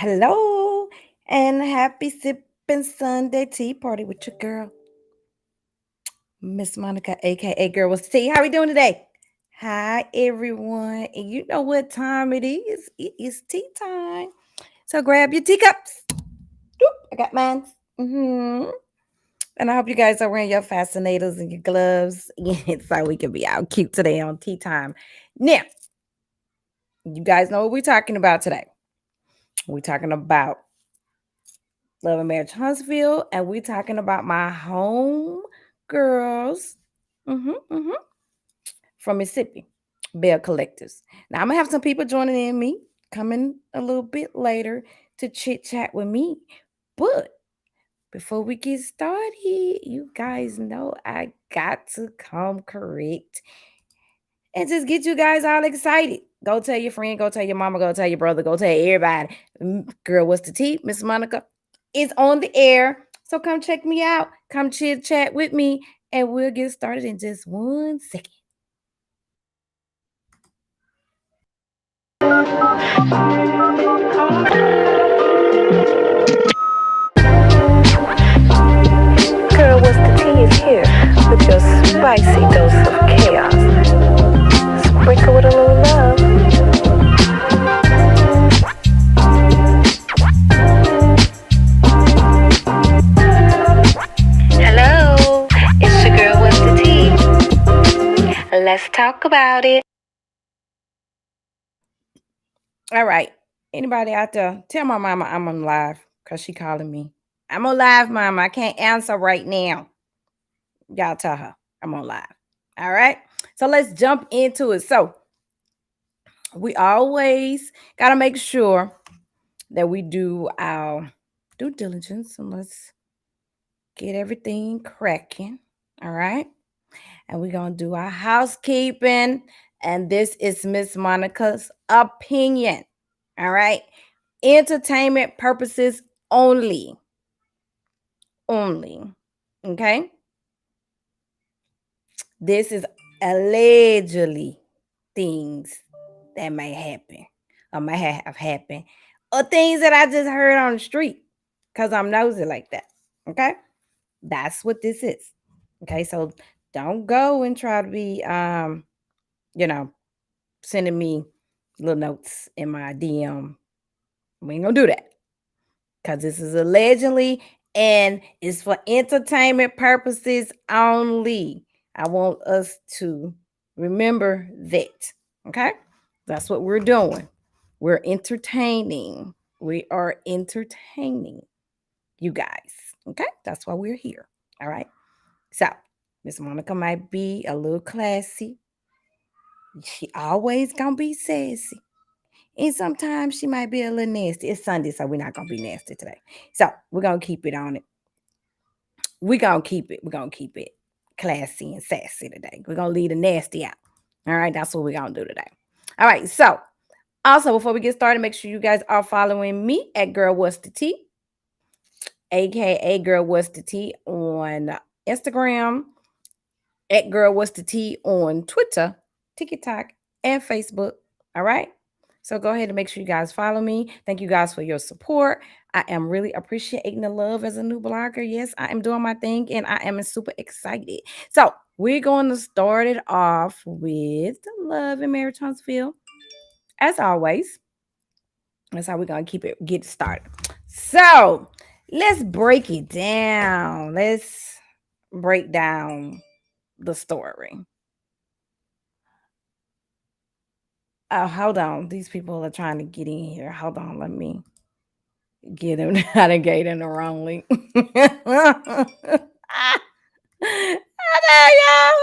Hello and happy sipping Sunday tea party with your girl, Miss Monica, aka Girl What's the Tea. How we doing today? Hi everyone. And you know what time it is. It is tea time. So grab your teacups. Doop, I got mine. And I hope you guys are wearing your fascinators and your gloves so we can be out cute today on tea time. Now, you guys know what we're talking about today. We're talking about Love and Marriage Huntsville, and we're talking about my home girls from Mississippi, Belle Collectives. Now, I'm going to have some people joining in me coming a little bit later to chit chat with me. But before we get started, you guys know I got to come correct and just get you guys all excited. Go tell your friend, go tell your mama, go tell your brother, go tell everybody. Girl, what's the tea? Miss Monica is on the air. So come check me out. Come chit chat with me, and we'll get started in just 1 second. Girl, what's the tea is here with your spicy dose of chaos. Sprinkle with a little love. Hello, it's your girl, what's the tea? Let's talk about it. All right. Anybody out there, tell my mama I'm on live because she calling me. I'm on live, mama. I can't answer right now. Y'all tell her I'm on live. All right. So let's jump into it. So we always got to make sure that we do our due diligence and let's get everything cracking. All right. And we're going to do our housekeeping. And this is Miss Monica's opinion. All right. Entertainment purposes only. Only. Okay. This is allegedly things that may happen or may have happened or things that I just heard on the street because I'm nosy like that. Okay. That's what this is. Okay. So don't go and try to be, sending me little notes in my DM. We ain't gonna do that because this is allegedly and it's for entertainment purposes only. I want us to remember that. Okay. That's what we're doing. We're entertaining. We are entertaining you guys. Okay. That's why we're here. All right. So, Miss Monica might be a little classy. She always gonna be sassy. And sometimes she might be a little nasty. It's Sunday, so we're not gonna be nasty today. So we're gonna keep it on it. We're gonna keep it classy and sassy today. We're gonna leave the nasty out. All right, that's what we're gonna do today. All right, so also before we get started, make sure you guys are following me at Girl What's the Tea, aka Girl What's the Tea on Instagram, at Girl What's the Tea on Twitter, TikTok, and Facebook. All right. So go ahead and make sure you guys follow me. Thank you guys for your support. I am really appreciating the love as a new blogger. Yes, I am doing my thing and I am super excited. So we're going to start it off with Love and Marriage Huntsville. As always, that's how we're going to get started. So let's break it down. Let's break down the story. Oh, hold on. These people are trying to get in here. Hold on. Let me get them out of gate in the wrong link. There y'all.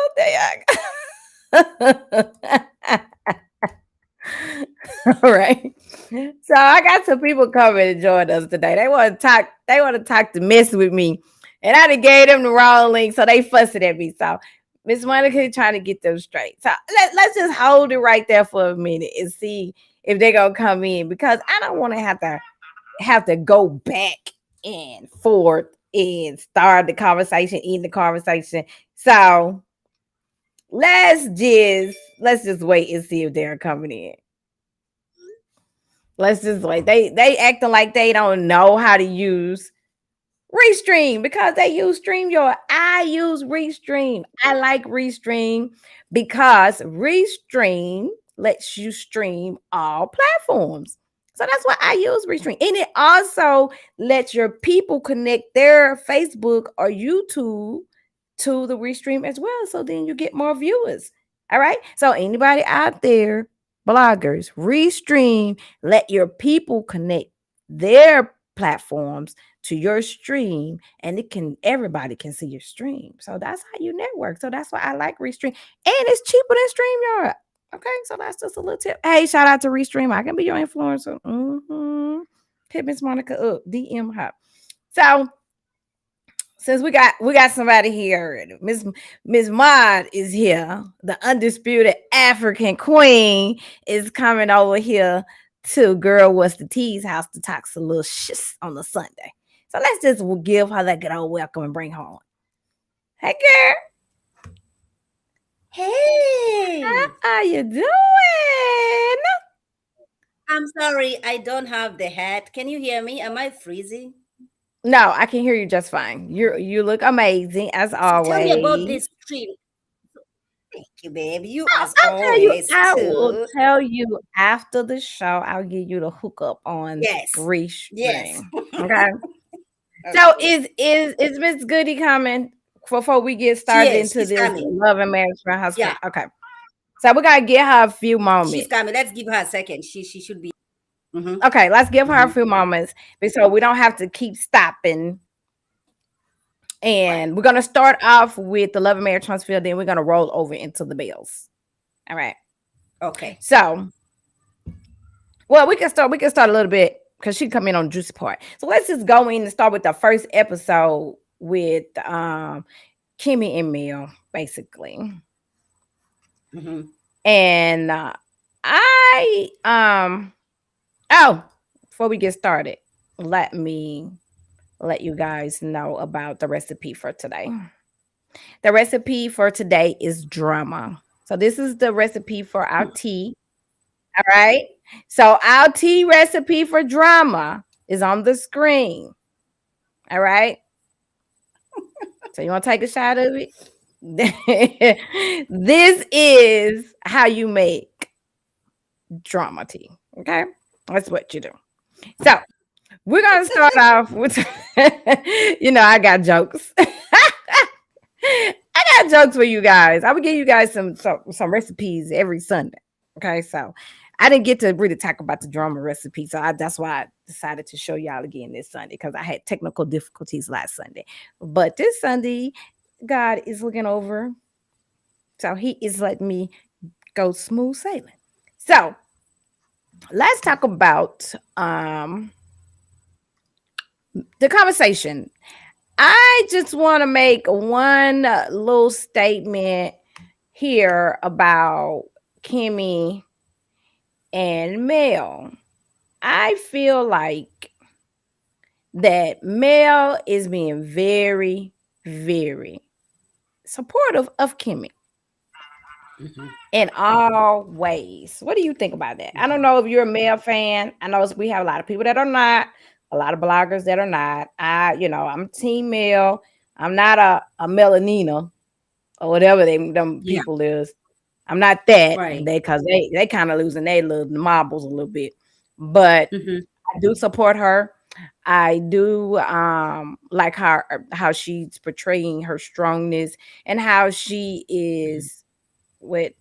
All right. So I got some people coming to join us today. They want to talk. They want to talk to mess with me, and I done gave them the wrong link, so they fussing at me. So Miss Monica trying to get them straight. So let's just hold it right there for a minute and see if they're gonna come in because I don't want to have to go back and forth and start the conversation, end the conversation. So let's just wait and see if they're coming in. Let's just like they acting like they don't know how to use Restream because they use StreamYard. I use Restream. I like Restream because Restream lets you stream all platforms. So that's why I use Restream. And it also lets your people connect their Facebook or YouTube to the Restream as well. So then you get more viewers. All right. So anybody out there, bloggers, Restream, let your people connect their platforms to your stream, and it can everybody can see your stream. So that's how you network. So that's why I like Restream. And it's cheaper than StreamYard. Okay, so that's just a little tip. Hey, shout out to Restream. I can be your influencer. Hit Miss Monica up, DM her. So since we got somebody here, Miss Maud is here. The undisputed African queen is coming over here to Girl What's the Tea's house to talk a little shit on the Sunday. So let's just give her that good old welcome and bring her on. Hey girl, Hey, how are you doing? I'm sorry, I don't have the hat. Can you hear me? Am I freezing? No, I can hear you just fine. You look amazing as So tell me about always. this stream. Thank you, babe. You I'll as tell you. always I will too. tell you after the show. I'll give you the hookup on Yes, yes. Restream. Okay. So Okay. is Miss Goody coming before we get She started is. into She's this coming. love and marriage for her husband? Yeah, Okay. So we gotta give her a few she's moments. coming. Let's give her a second. She should be. Mm-hmm. Okay, let's give her a Mm-hmm. few moments so we don't have to keep stopping. Right. And we're gonna start off with the love and marriage Huntsville, then we're gonna roll over into the bills. All right. Okay. So well, we can start a little bit because she come in on the juicy part. So let's just go in and start with the first episode with Kimmi and Mel, basically. Mm-hmm. And I oh, before we get started, let me let you guys know about the recipe for today. The recipe for today is drama. So this is the recipe for our tea. All right. So our tea recipe for drama is on the screen. All right. So you want to take a shot of it? This is how you make drama tea. Okay. That's what you do. So we're gonna start off with I got jokes. I got jokes for you guys. I would give you guys some recipes every Sunday. Okay, so I didn't get to really talk about the drama recipe, so that's why I decided to show y'all again this Sunday because I had technical difficulties last Sunday. But this Sunday, God is looking over, so He is letting me go smooth sailing. So let's talk about the conversation. I just want to make one little statement here about Kimmi and Mel. I feel like that Mel is being very, very supportive of Kimmi Mm-hmm. in all ways. What do you think about that? I don't know if you're a Mel fan. I know we have a lot of people that are not, a lot of bloggers that are not. I'm Team Mel. I'm not a Melanina or whatever them Yeah. people is. I'm not that Right. they kind of losing their little marbles a little bit, but Mm-hmm. I do support her. I do like how she's portraying her strongness and how she Mm-hmm. is with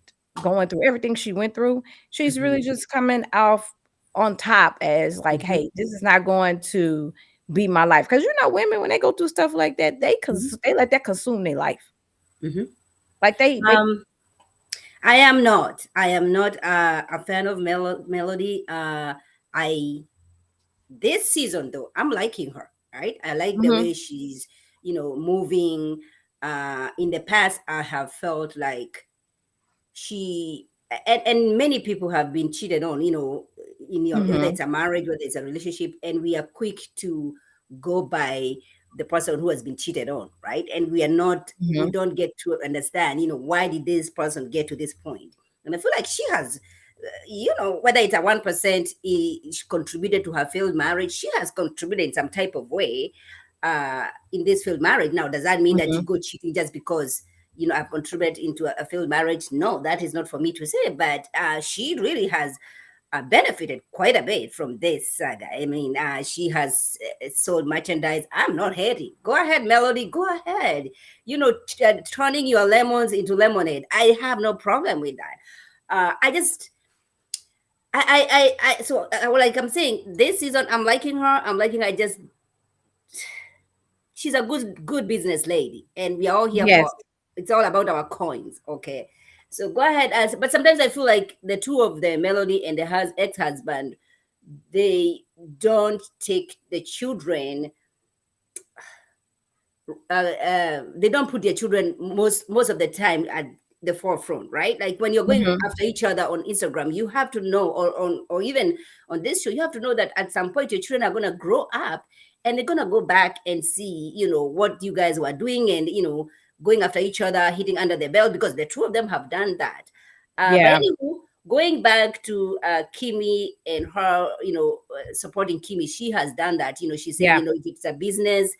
going through everything she went through. She's Mm-hmm. really just coming off on top as like, Mm-hmm. hey, this is not going to be my life. Because women when they go through stuff like that, they let that consume their life. Mm-hmm. Like they Um, I am not. I am not a fan of Melody. I this season though, I'm liking her. Right, I like the mhm, way she's moving. In the past, I have felt like she and many people have been cheated on. In your whether mhm, it's a marriage, whether it's a relationship, and we are quick to go by the person who has been cheated on, right? And we mhm, don't get to understand, why did this person get to this point? And I feel like she has whether it's a 1% she contributed to her failed marriage, she has contributed in some type of way in this failed marriage. Now, does that mean that you Mhm. go cheating just because I've contributed into a failed marriage? No, that is not for me to say. But she really has benefited quite a bit from this saga. I mean, she has sold merchandise. I'm not hating. Go ahead, Melody. Go ahead. Turning your lemons into lemonade. I have no problem with that. I just so like I'm saying, this season I'm liking her. I'm liking her. Just she's a good business lady, and we are all here for. Yes. It's all about our coins, okay? So go ahead. But sometimes I feel like the two of them, Melody and the ex-husband, they don't take the children. They don't put their children most of the time at the forefront, right? Like when you're going Mhm. after each other on Instagram, you have to know, or even on this show, you have to know that at some point your children are gonna grow up and they're gonna go back and see, what you guys were doing, and going after each other, hitting under the belt, because the two of them have done that. But Yeah. anyway, going back to Kimmi and her, supporting Kimmi, she has done that. She said, Yeah. if it's a business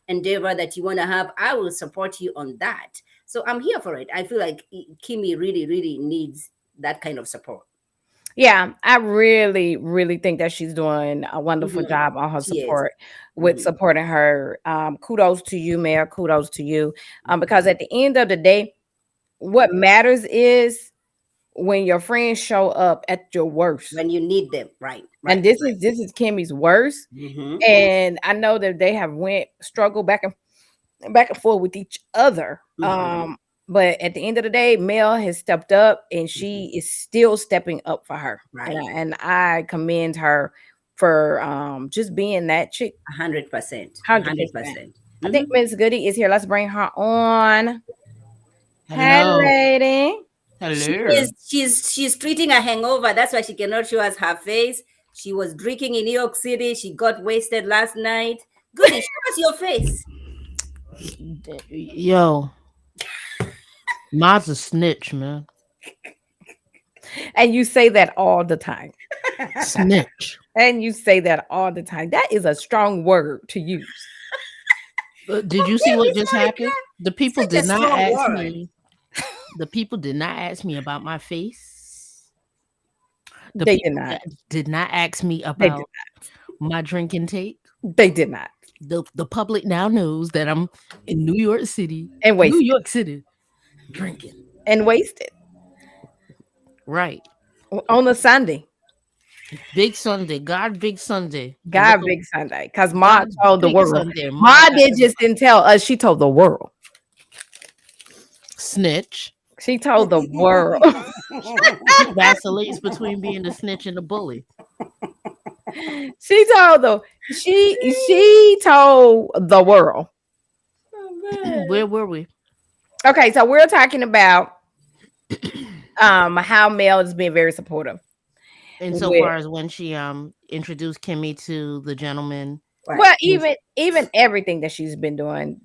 endeavor that you want to have, I will support you on that. So I'm here for it. I feel like Kimmi really, really needs that kind of support. Yeah, I really, really think that she's doing a wonderful Hmm. job on her She is. support with Hmm. supporting her. Kudos to you, Mayor. Kudos to you. Because at the end of the day, what matters is when your friends show up at your worst. When you need them, right, And right, this is Kimmy's worst. right. Hmm. And I know that they have went struggle back and forth with each other. Hmm. But at the end of the day, Mel has stepped up and she Hmm. is still stepping up for her. And Right. I commend her for just being that chick 100%. 100%. 100%. I think Hmm. Miss Goody is here. Let's bring her on. Hey Hello. lady. She Hello. is. She's treating a hangover. That's why she cannot show us her face. She was drinking in New York City. She got wasted last night. Goody, show us your face. Yo, Ma's a snitch, man. And you say that all the time. Snitch. And you say that all the time. That is a strong word to use. Did you see Yeah, what it's just like happened? The people such a did not strong ask word. me. The people did not ask me about my face. The They did people not. did not ask me They did about my drinking take. They did not. The public now knows that I'm in And New wasted. York City, drinking. And wasted Right. on a Sunday. Big Sunday, God, big Sunday. And look, God, big Sunday. Because Ma God, told the big world. Sunday. Ma Ma got did just everybody. didn't tell us. She told the world. Snitch. She told the world. She vacillates between being a snitch and a bully. She told the she told the world. Where were we? Okay, so we're talking about how Mel is being very supportive with Insofar as when she introduced Kimmy to the gentleman. Right. well, even everything that she's been doing,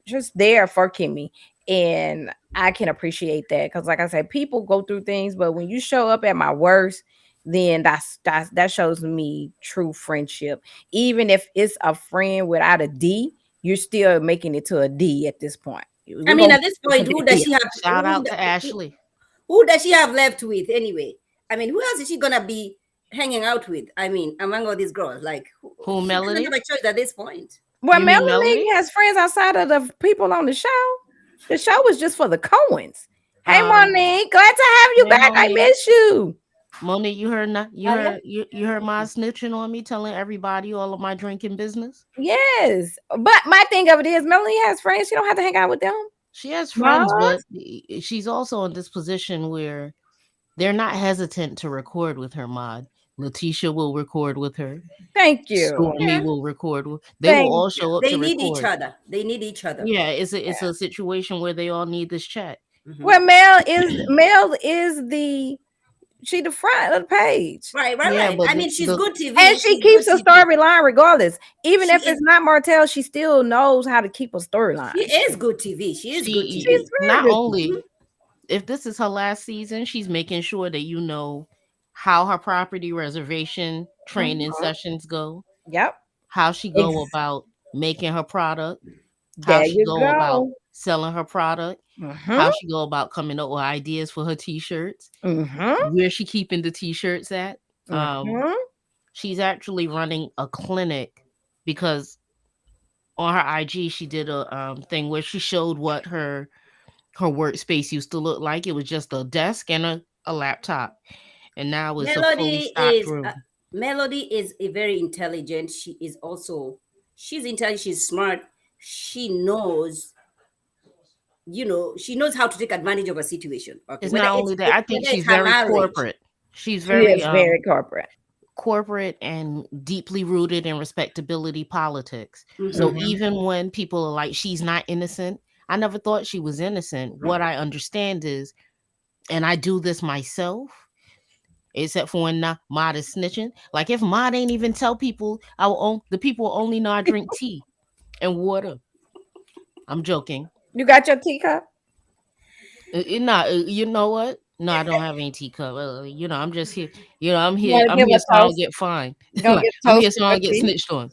just there for Kimmy. And I can appreciate that because, like I said, people go through things, but when you show up at my worst, then that shows me true friendship. Even if it's a friend without a D, you're still making it to a D at this point. I We're mean, gonna at this point, put it there. Shout out to Ashley. who does she have left with anyway? I mean, who else is she gonna be hanging out with? I mean, among all these girls, like Who, she doesn't Melody? have a choice at this point. Well, You mean Melanie Melody? has friends outside of the people on the show. The show was just for the Coens. Hey, Um, Monique, glad to have you hey back. I Monique. miss you. Monique, you heard you Oh yeah. heard you heard my snitching on me, telling everybody all of my drinking business. Yes, but my thing of it is, Melanie has friends. She don't have to hang out with them. She has friends, but Mars, she's also in this position where they're not hesitant to record with her mod. LaTisha will record with her. thank you, Stormi Yeah. will record with. They will thank all you. show up They to need each record. other. They need each other. Yeah, it's Yeah. a situation where they all need this chat. Hmm. Well, Mel is she the front of the page, Right, right, Yeah, right. but I mean, she's the good and TV. she She's good keeps a TV. storyline regardless. Even She if is. it's not Martell, she still knows how to keep a She storyline. is good TV. She is good she She's TV. very not good. Mhm. only if this is her last season, she's making sure that how her property reservation training Mhm. sessions go, Yep. how she go Ex- about making her product, how there she you go about go. selling her product, Mhm. how she go about coming up with ideas for her t-shirts, Mhm. where she keeping the t-shirts at. Um, Mhm. she's actually running a clinic because on her IG she did a thing where she showed what her workspace used to look like. It was just a desk and a laptop, and now it's a fully Melody stocked is room. Melody is a very intelligent. She is also she's intelligent. She's smart. She knows, she knows how to take advantage of a situation. Okay, It's not only that, I think whether she's it's her very marriage, corporate. She's She very is very corporate. corporate and deeply rooted in respectability politics. So hmm Mhm. even when people are like, she's not innocent, I never thought she was innocent. What I understand is, and I do this myself, except for when Mod is snitching. Like if Mod ain't even tell people, the people will only know I drink tea and water. I'm joking. You got your teacup? You know what? No, I don't have any teacup. I'm just here. I'm You here. want to I'm give here a so I don't toast? get fined. You gonna give a I'm toast here to so I your don't get tea? snitched on.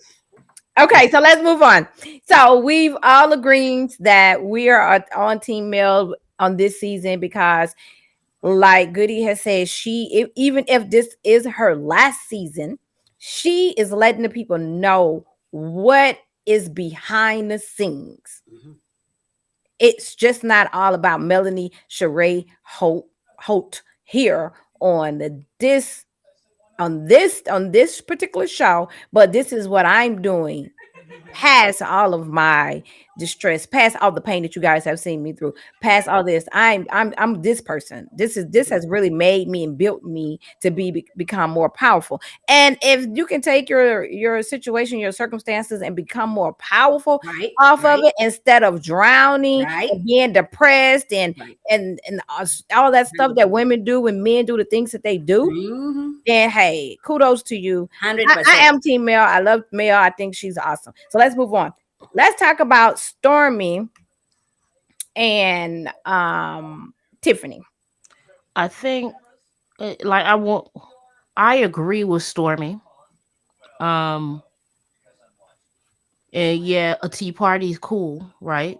Okay, so let's move on. So we've all agreed that we are on Team Mel on this season because, like Goody has said, even if this is her last season, she is letting the people know what is behind the scenes. It's just not all about Melanie Sheree Holt here on this particular show, but this is what I'm doing past all of my distress, past all the pain that you guys have seen me through, past all this. I'm this person. This has really made me and built me to become more powerful. And if you can take your situation, your circumstances, and become more powerful Right, off of right, it instead of drowning right, and being depressed and right. all that stuff that women do when men do the things that they do, Mm-hmm. then hey, kudos to you. Hundred I percent. am Team Mel. I love Mel. I think she's awesome. So let's move on. Let's talk about Stormi and Tiffany. I think, like, I agree with Stormy. Um, and yeah, a tea party is cool, right?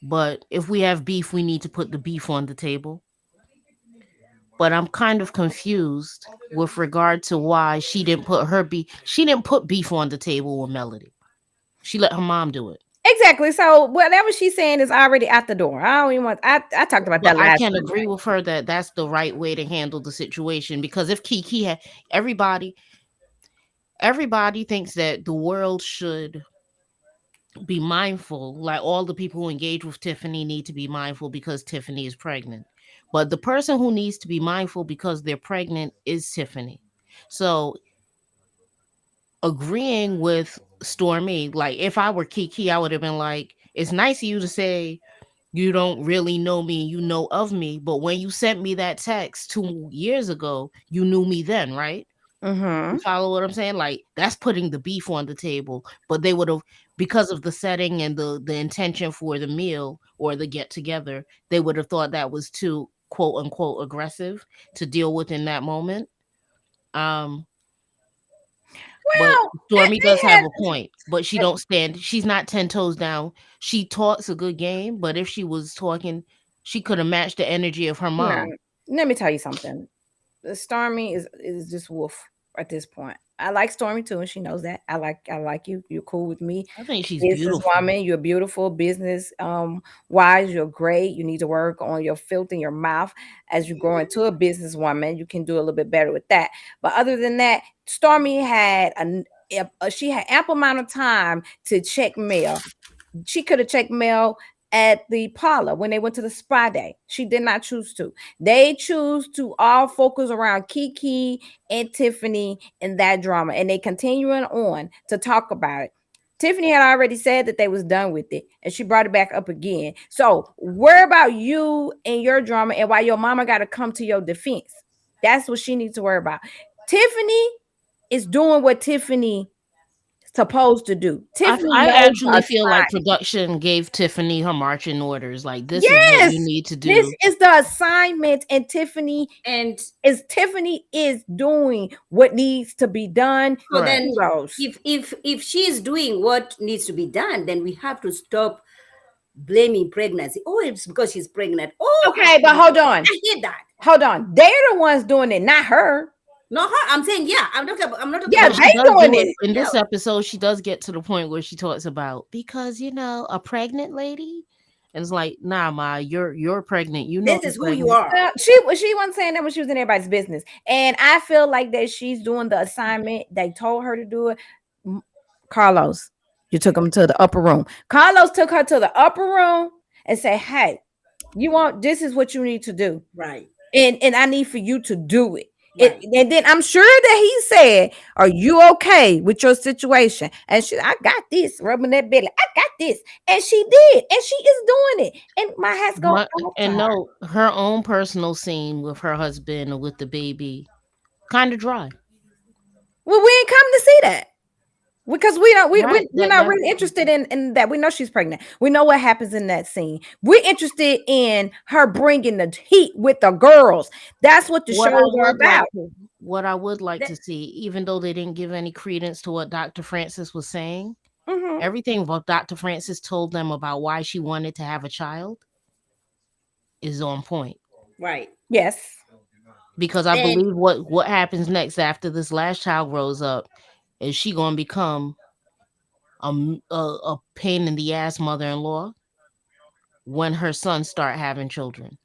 But if we have beef, we need to put the beef on the table. But I'm kind of confused with regard to why she didn't put her beef. She didn't put beef on the table with Melody. She let her mom do it. Exactly. So whatever she's saying is already at the door. I don't even want. I talked about But that I last can week. agree with her that that's the right way to handle the situation, because if Keke had everybody, everybody thinks that the world should be mindful. Like all the people who engage with Tiffany need to be mindful because Tiffany is pregnant. But the person who needs to be mindful because they're pregnant is Tiffany. So agreeing with Stormy, like if I were Keke, I would have been like, it's nice of you to say you don't really know me, you know of me, but when you sent me that text 2 years ago, you knew me then, right? You Mm-hmm. follow what I'm saying? Like that's putting the beef on the table. But they would have, because of the setting and the intention for the meal or the get together, they would have thought that was too quote unquote aggressive to deal with in that moment. Um, but Well, Stormy does it have has. a point, but she don't stand. She's not 10 toes down. She talks a good game, but if she was talking, she could have matched the energy of her No, mom. let me tell you something. The Stormy is just wolf at this point. I like Stormy too, and she knows that. I like you. You're cool with me. I think she's beautiful. Businesswoman, you're beautiful. Business wise, you're great. You need to work on your filth in your mouth as you grow into a businesswoman. You can do a little bit better with that. But other than that, Stormy had she had ample amount of time to check mail. She could have checked mail at the parlor when they went to the spa day. She did not choose to. They choose to all focus around Keke and Tiffany and that drama, and they continuing on to talk about it. Tiffany had already said that they was done with it, and she brought it back up again. So worry about you and your drama, and why your mama got to come to your defense. That's what she needs to worry about. Tiffany is doing what Tiffany supposed to do. Tiffany I knows actually the feel like sign. production gave Tiffany her marching orders. Like, this is what you Yes, need to this do. is the assignment, and And Tiffany is doing what needs to be done. so Correct. then, Kudos. if she's doing what needs to be done, then we have to stop blaming pregnancy. Oh, it's because she's pregnant. Oh, Okay, but hold on, I hate that. hold on. They're the ones doing it, not her. No, her. I'm saying, yeah. I'm not talking Yeah, But about. she they does doing do it it. in Yeah, this episode. She does get to the point where she talks about, because a pregnant lady, and it's like, nah, ma, you're pregnant. You know this you're is who you pregnant. are. Well, she wasn't saying that when she was in everybody's business, and I feel like that she's doing the assignment. They told her to do it. M- Carlos, you took him to the upper room. Carlos took her to the upper room and said, "Hey, you want this is what you need to do, Right, and I need for you to do it." right, And then I'm sure that he said, "Are you okay with your situation?" And I got this, rubbing that belly. I got this, and she did, and she is doing it. And my hat's going off to And her. no, her own personal scene with her husband or with the baby, kind of dry. Well, we ain't come to see that because we don't. Right. We're not really interested in that. We know she's pregnant. We know what happens in that scene. We're interested in her bringing the heat with the girls. That's what the What shows I are would like about. to what I would like that, to see, even though they didn't give any credence to what Dr. Francis was saying, Hmm. everything what Dr. Francis told them about why she wanted to have a child is on point. right. Yes. Because I And believe what happens next after this last child grows up is she gonna become a pain in the ass mother-in-law when her sons start having children.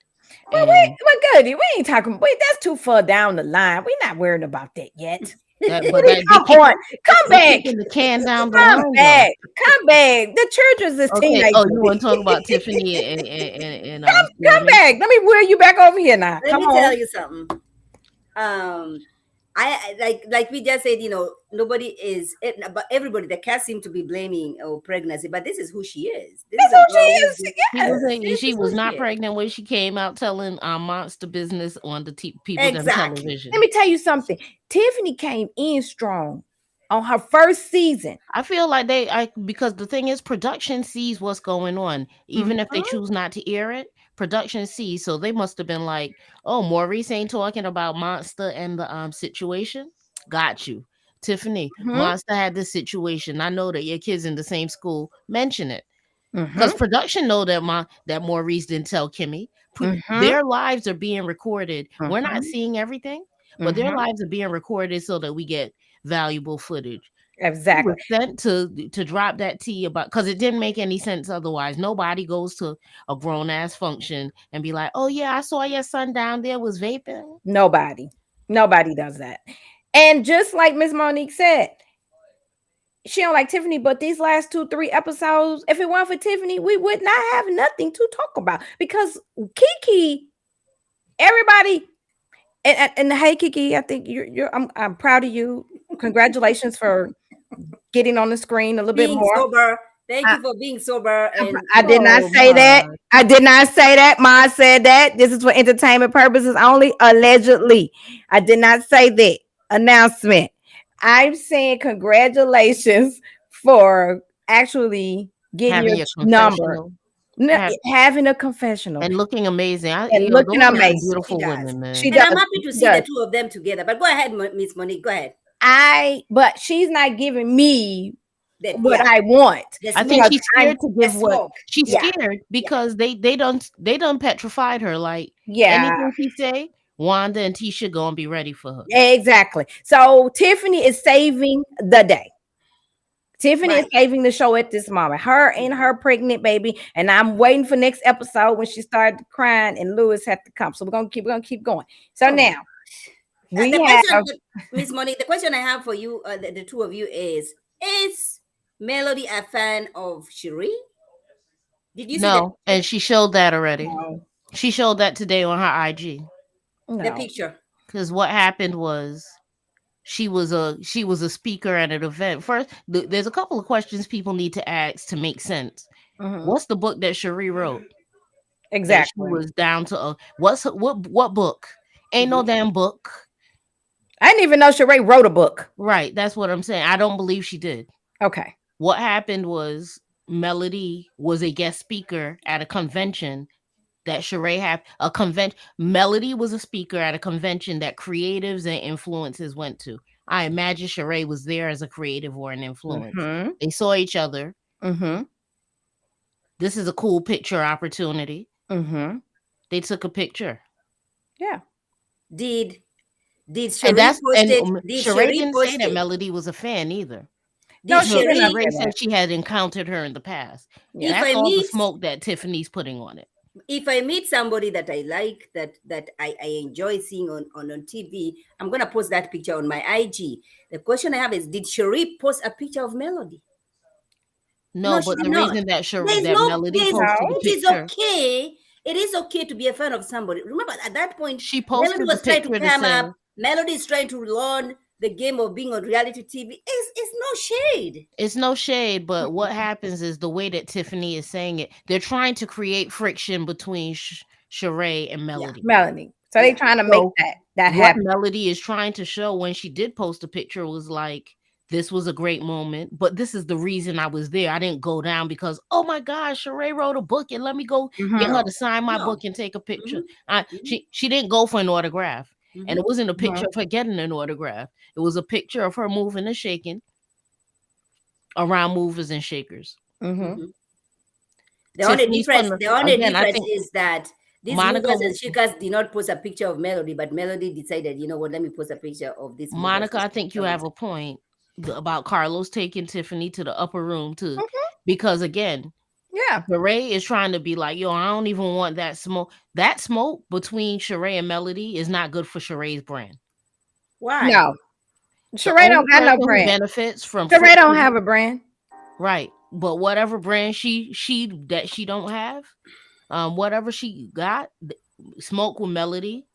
Well, And we're good. We ain't talking. Wait, that's too far down the line. We're not worried about that yet. that I but mean, that come on, come they're back, kicking the can down the come line though. back, come back. The children's is Okay. Oh, teenagers. you want to talk about Tiffany and Come Stormi? back. Let me wheel you back over here now. let Come me tell on. you something. Um, like we just said, nobody is, but everybody, the cast seem to be blaming pregnancy, but this is who she is. This is That's a who she girl who's is. Yes. this She is who was she not is. pregnant when she came out telling monster business on the people them Exactly. Let television. me tell you something. Tiffany came in strong on her first season. I feel like because the thing is, production sees what's going on, even if they Mhm, choose not to air it. Production sees, so they must have been like, "Oh, Maurice ain't talking about Monster and the situation. Got you, Tiffany. mhm, Monster had this situation. I know that your kids in the same school. Mention it." Because mhm, production know that that Maurice didn't tell Kimmy. mhm, Their lives are being recorded. We're not mhm, seeing everything, but their mhm. lives are being recorded so that we get valuable footage. She Exactly. was sent to drop that tea about, because it didn't make any sense otherwise. Nobody goes to a grown ass function and be like, "Oh yeah, I saw your son down there was vaping." Nobody. Nobody does that. And just like Miss Monique said, she don't like Tiffany, but these last 2, 3 episodes, if it weren't for Tiffany, we would not have nothing to talk about because Keke, everybody, and hey Keke, I think I'm proud of you. Congratulations for getting on the screen a little bit Being more. sober. Thank I, you for being sober, and I did not Oh say that. my. I did not say that. Ma said that. This is for entertainment purposes only, allegedly. I did not say that. Announcement. I'm saying congratulations for actually getting Having your your number, confessional, have, having a confessional, and looking amazing. and Those looking are some amazing. she beautiful does. women, She man. And does. I'm happy to She see the does. two of them together. But go ahead, Miss Monique. Go ahead. But she's not giving me That, what yeah, I want the I think smoke, because she's I'm scared to the give what smoke. she's yeah, scared Yeah. because they done petrified her. Like, yeah. anything she say, Wanda and Tisha gonna be ready for her. Exactly. So Tiffany is saving the day. Tiffany is Right. saving the show at this moment. Her and her pregnant baby, and I'm waiting for next episode when she started crying and Lewis had to come. So we're gonna keep going. So Oh my. now we The question, have Miss Monique, the question I have for you, the two of you is Melody a fan of Sheree? Did you see No, and she showed that already. no, She showed that today on her IG. the no. picture? Because what happened was she was a speaker at an event. First, there's a couple of questions people need to ask to make sense. Mhm. What's the book that Sheree wrote that she Exactly. was down to? What book? Ain't no Mhm. damn book. I didn't even know Sheree wrote a book. Right, that's what I'm saying. I don't believe she did. Okay. What happened was Melody was a guest speaker at a convention that Sheree had a convention. Melody was a speaker at a convention that creatives and influencers went to. I imagine Sheree was there as a creative or an influence. Mm-hmm. They saw each other. Mm-hmm. This is a cool picture opportunity. Mm-hmm. They took a picture. Yeah. Did did And Sheree that's post and it? Did Sheree Sheree didn't say post that it? Melody was a fan either. No, Did she did not Sheree? say Sheree that. said she had encountered her in the past. Yeah. If That's I all the meet smoke that Tiffany's putting on it. if I meet somebody that I like, that I enjoy seeing on TV, I'm gonna post that picture on my IG. The question I have is, did Sheree post a picture of Melody? No, No, she but did the not. reason that There's that no, Melody there's, No. posted the which is picture, okay. It is okay to be a fan of somebody. Remember, at that point, she Melody posted the was trying to picture to come say up. Melody is trying to learn the game of being on reality TV. It's no shade. it's no shade, but what happens is the way that Tiffany is saying it, they're trying to create friction between Sheree and Yeah, Melody. Melanie. So they yeah. trying to make So that what happen. Melody is trying to show when she did post a picture was like, this was a great moment, but this is the reason I was there. I didn't go down because, oh my gosh, Sheree wrote a book and let me go get Mm-hmm. her No, to sign my no. book and take a picture. Mm-hmm, mm-hmm, She didn't go for an autograph. And mm-hmm, it wasn't a picture Mm-hmm. of her getting an autograph. It was a picture of her moving and shaking around movers and shakers. Mm-hmm. mm-hmm. Tiffany's putting The only again, I difference think is that these Monica movers and shakers did not post a picture of Melody, but Melody decided, you know what, let me post a picture of these movers Monica, and I think you shakers. have a point about Carlos taking Tiffany to the upper room too. Mm-hmm. Because again, Yeah. Sheree is trying to be like, yo, I don't even want that smoke. That smoke between Sheree and Melody is not good for Sheree's brand. Why? No. The Sheree only don't got no person who brand. benefits from Sheree don't friction, have a brand. right? But whatever brand she don't have, whatever she got, smoke with Melody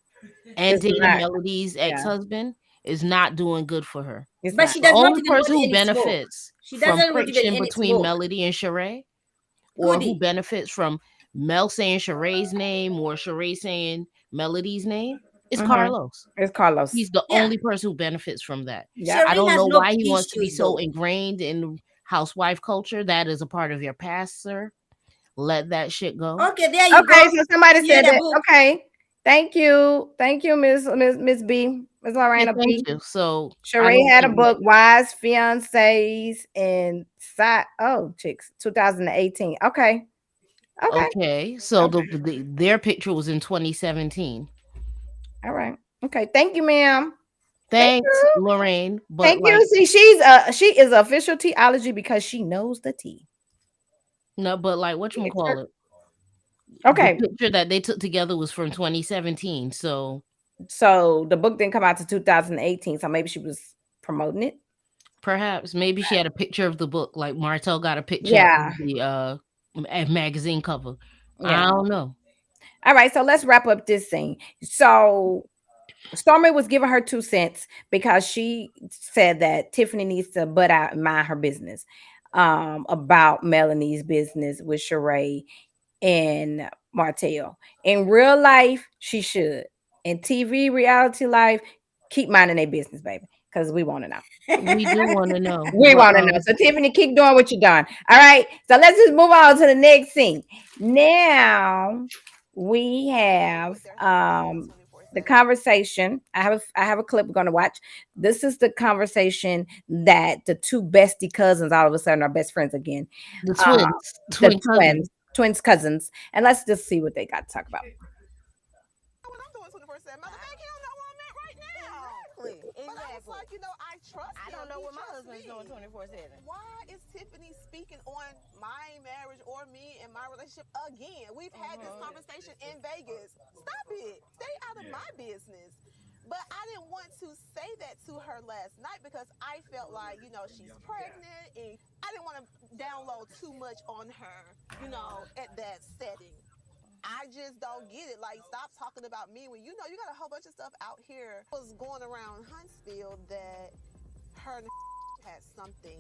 and It's dating not. Melody's Yeah. ex-husband is not doing good for her. It's But not. she The does not only even want person who any smoke. benefits She from doesn't want even friction any between smoke. Melody and Sheree, or who Goody. benefits from Mel saying Sheree's name or Sheree saying Melody's name, is Mm-hmm. Carlos. It's Carlos. He's the Yeah. only person who benefits from that. Yep. I Sheree don't has know no why he wants to be issues so though. ingrained in housewife culture. That is a part of your past, sir. Let that shit go. Okay, there you Okay, go. so somebody She said read a that. book. Okay. Thank you. Thank you, Miss B. Miss Yeah, Lorena thank B. you. So I Sheree don't had a think that book, Wise Fiancés and Chicks, 2018. Okay. Okay. okay. So Okay. their picture was in 2017. All right. Okay. Thank you, ma'am. Thank Thanks, you. Lorraine. But Thank like you. See, she is official teaology because she knows the tea. no, but like Picture. whatchamacallit, the Okay. picture that they took together was from 2017. So So the book didn't come out to 2018. So maybe she was promoting it. perhaps maybe she had a picture of the book, like Martell got a picture Yeah. of the magazine cover. I Yeah. don't know. All right. So let's wrap up this thing. So Stormy was giving her 2 cents because she said that Tiffany needs to butt out and mind her business about Melanie's business with Sheree and Martell. In real life, she should. In TV, reality life, keep minding their business, baby, because we want to know. We do want to know, We but want to know. So Tiffany, keep doing what you're doing. All right. So let's just move on to the next scene. Now we have the conversation. I have a clip we're gonna watch. This is the conversation that the two bestie cousins all of a sudden are best friends again. the Uh, the twin cousins. twins cousins. And let's just see what they got to talk about. What I'm doing 24/7. Matter of fact, he don't know where I'm at right now. Exactly. But I was like, I trust him. I don't know what my husband's doing 24/7. Why is Tiffany speaking on my marriage or me and my relationship again? We've had this conversation in Vegas. Stop it. Stay out of my business. But I didn't want to say that to her last night because I felt like, she's pregnant and I didn't want to download too much on her, at that setting. I just don't get it. Like, stop talking about me when you got a whole bunch of stuff out here was going around Huntsville that her and had something,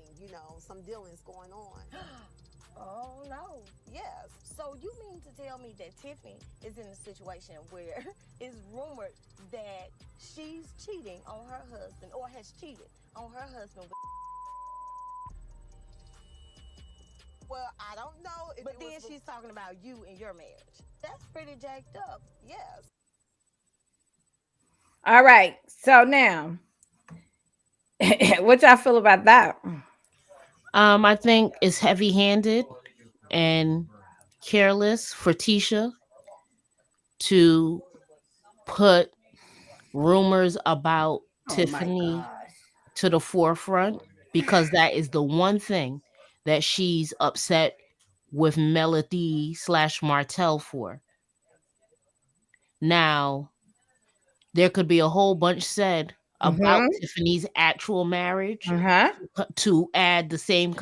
some dealings going on. Oh no. Yes. So you mean to tell me that Tiffany is in a situation where it's rumored that she's cheating on her husband or has cheated on her husband with Well, I don't know if But it then was she's talking about you and your marriage. That's pretty jacked up. yes. All right. So now, what y'all feel about that? I think it's heavy-handed and careless for Tisha to put rumors about Oh my Tiffany gosh. to the forefront because that is the one thing that she's upset with Melody slash Martell for. Now, there could be a whole bunch said about Mm-hmm. Tiffany's actual marriage Uh-huh. to add the same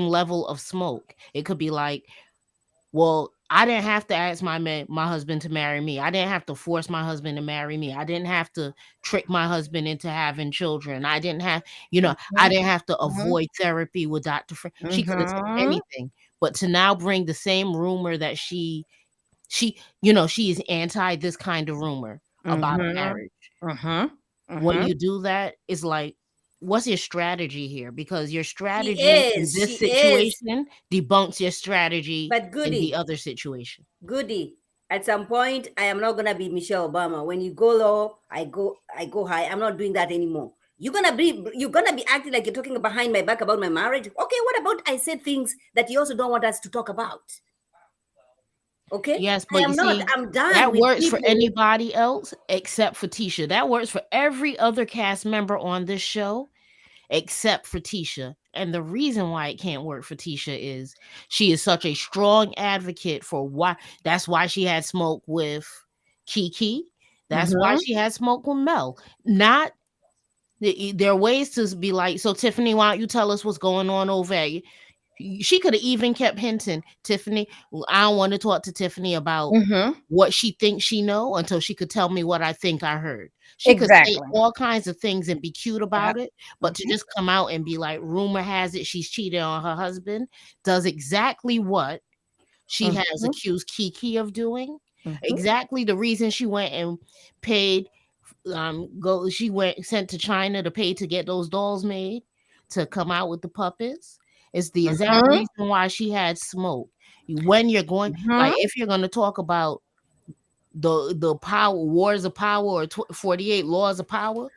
level of smoke. It could be like, well, I didn't have to ask my husband to marry me. I didn't have to force my husband to marry me. I didn't have to trick my husband into having children. I didn't have, I didn't have to Mm-hmm. avoid therapy with Dr. She could have said Mm-hmm. anything, but to now bring the same rumor that she is anti this kind of rumor about a Mm-hmm. marriage. Mm-hmm. When Mm-hmm. you do that, it's like, what's your strategy here? Because your She strategy in is. this She is. situation debunks your strategy But in the goody, other situation. goody. At some point, I am not gonna be Michelle Obama. When you go low, I go high. I'm not doing that anymore. You're gonna be acting like you're talking behind my back about my marriage. Okay, what about I said things that you also don't want us to talk about? Okay, Yes, I but you am not. see, I'm done that with works for people. anybody else except for Tisha. That works for every other cast member on this show except for Tisha. And the reason why it can't work for Tisha is she is such a strong advocate for why that's why she had smoke with Keke. That's why Mm-hmm. she had smoke with Mel. Not there are ways to be like, so Tiffany, why don't you tell us what's going on over at you? She could have even kept hinting, Tiffany, "Well, I don't want to talk to Tiffany about Mm-hmm. what she thinks she know until she could tell me what I think I heard." She could say Exactly. all kinds of things and be cute Yep. about it, but to just come out and be like, rumor has it she's cheated on her husband, does exactly what she has Mm-hmm. accused Keke of doing. Mm-hmm. Exactly the reason she went and paid go she went sent to China to pay to get those dolls made to come out with the puppets. It's the exact Mm-hmm. reason why she had smoke. When you're going, like, Mm-hmm. if you're going to talk about the power wars of power or 48 laws of power,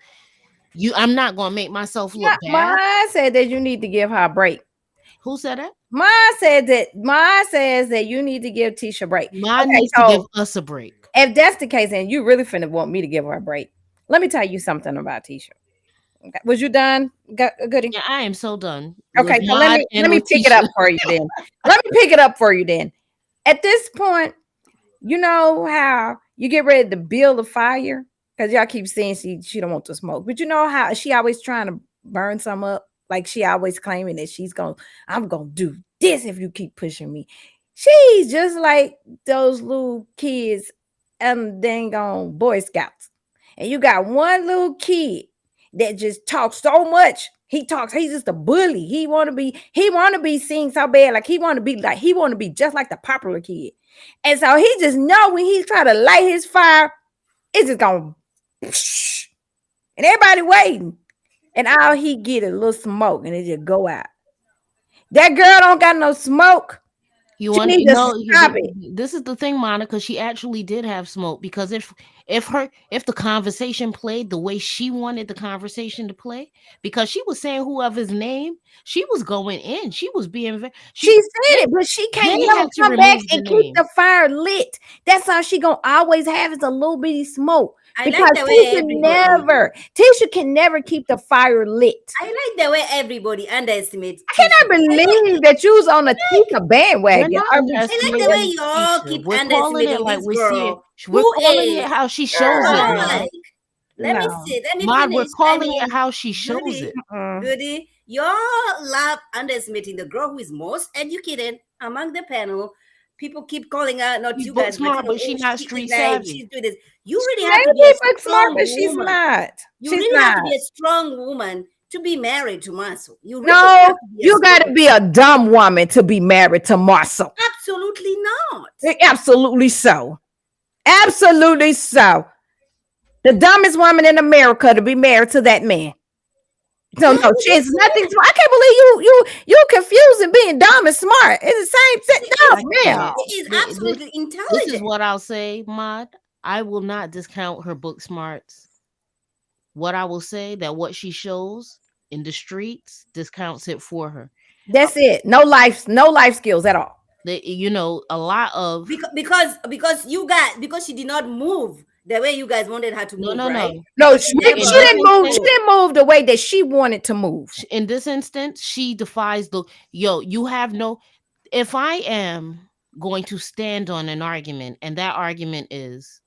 I'm not going to make myself Yeah, look bad. mine said that you need to give her a break. Who said that? Mine says that you need to give Tisha a break. Mine Okay, needs to give so us a break. if that's the case, and you really finna want me to give her a break, let me tell you something about Tisha. Okay. Was you done, Goody? Yeah, I am so done Okay, with so let Mod me and let me pick it LaTisha. up for you then. Let me pick it up for you then. At this point, you know how you get ready to build a fire because y'all keep saying she don't want to smoke, but you know how she always trying to burn some up. Like she always claiming that I'm gonna do this if you keep pushing me. She's just like those little kids and dang on Boy Scouts. And you got one little kid that just talks so much. He's just a bully. He wanna be seen so bad. He wanna be just like the popular kid. And so he just know when he try to light his fire, it's just gonna and everybody waiting. And all he get a little smoke and it just go out. That girl don't got no smoke. You She want need to no? stop it. This is the thing, Monica. She actually did have smoke because if the conversation played the way she wanted the conversation to play, because she was saying whoever's name, she was going in. She was being She she said it, but she they can't never had to come back remove the and keep name. the fire lit. That's all she gonna always have is a little bitty smoke. I like Because the way everybody. Tisha can never keep the fire lit. I like the way everybody underestimates I Tisha. cannot believe that you was on a Tisha We're bandwagon. not I like the way underestimating you all Tisha. keep We're calling it underestimating like this we see it. girl We're who calling it is how she shows it, Girl, Mod. like. Let me no. see. Let me Mod, we're finish. I calling it mean, how she shows goody, it. Mm. goody. Y'all love underestimating the girl who is most educated among the panel. People keep calling her, not She's you book guys, but smart, but oh, she's not she street is like savvy. she's doing this. You She really may have to be be a book smart, strong but she's woman. not. You She's really have to not. be a strong woman to be married to Muscle. You really have No, to be a you strong. got to be a dumb woman to be married to Marcel. Absolutely not. Absolutely so. Absolutely so. The dumbest woman in America to be married to that man. So Yeah, no, you she just is said nothing. it. I can't believe you confusing being dumb and smart. It's the same She thing. is. No, Okay, ma'am. She is this absolutely this is intelligent. what I'll say, Mod. I will not discount her book smarts. What I will say that what she shows in the streets discounts it for her. Uh, That's it. No life skills at all. a lot of Because you guys, because she did not move the way you guys wanted her to no, move, no, right? no. No, She In she this never didn't move. She instance, moved. didn't move the way that she wanted to move. in this instance, she defies the you have no. If I am going to stand on an argument, and that argument is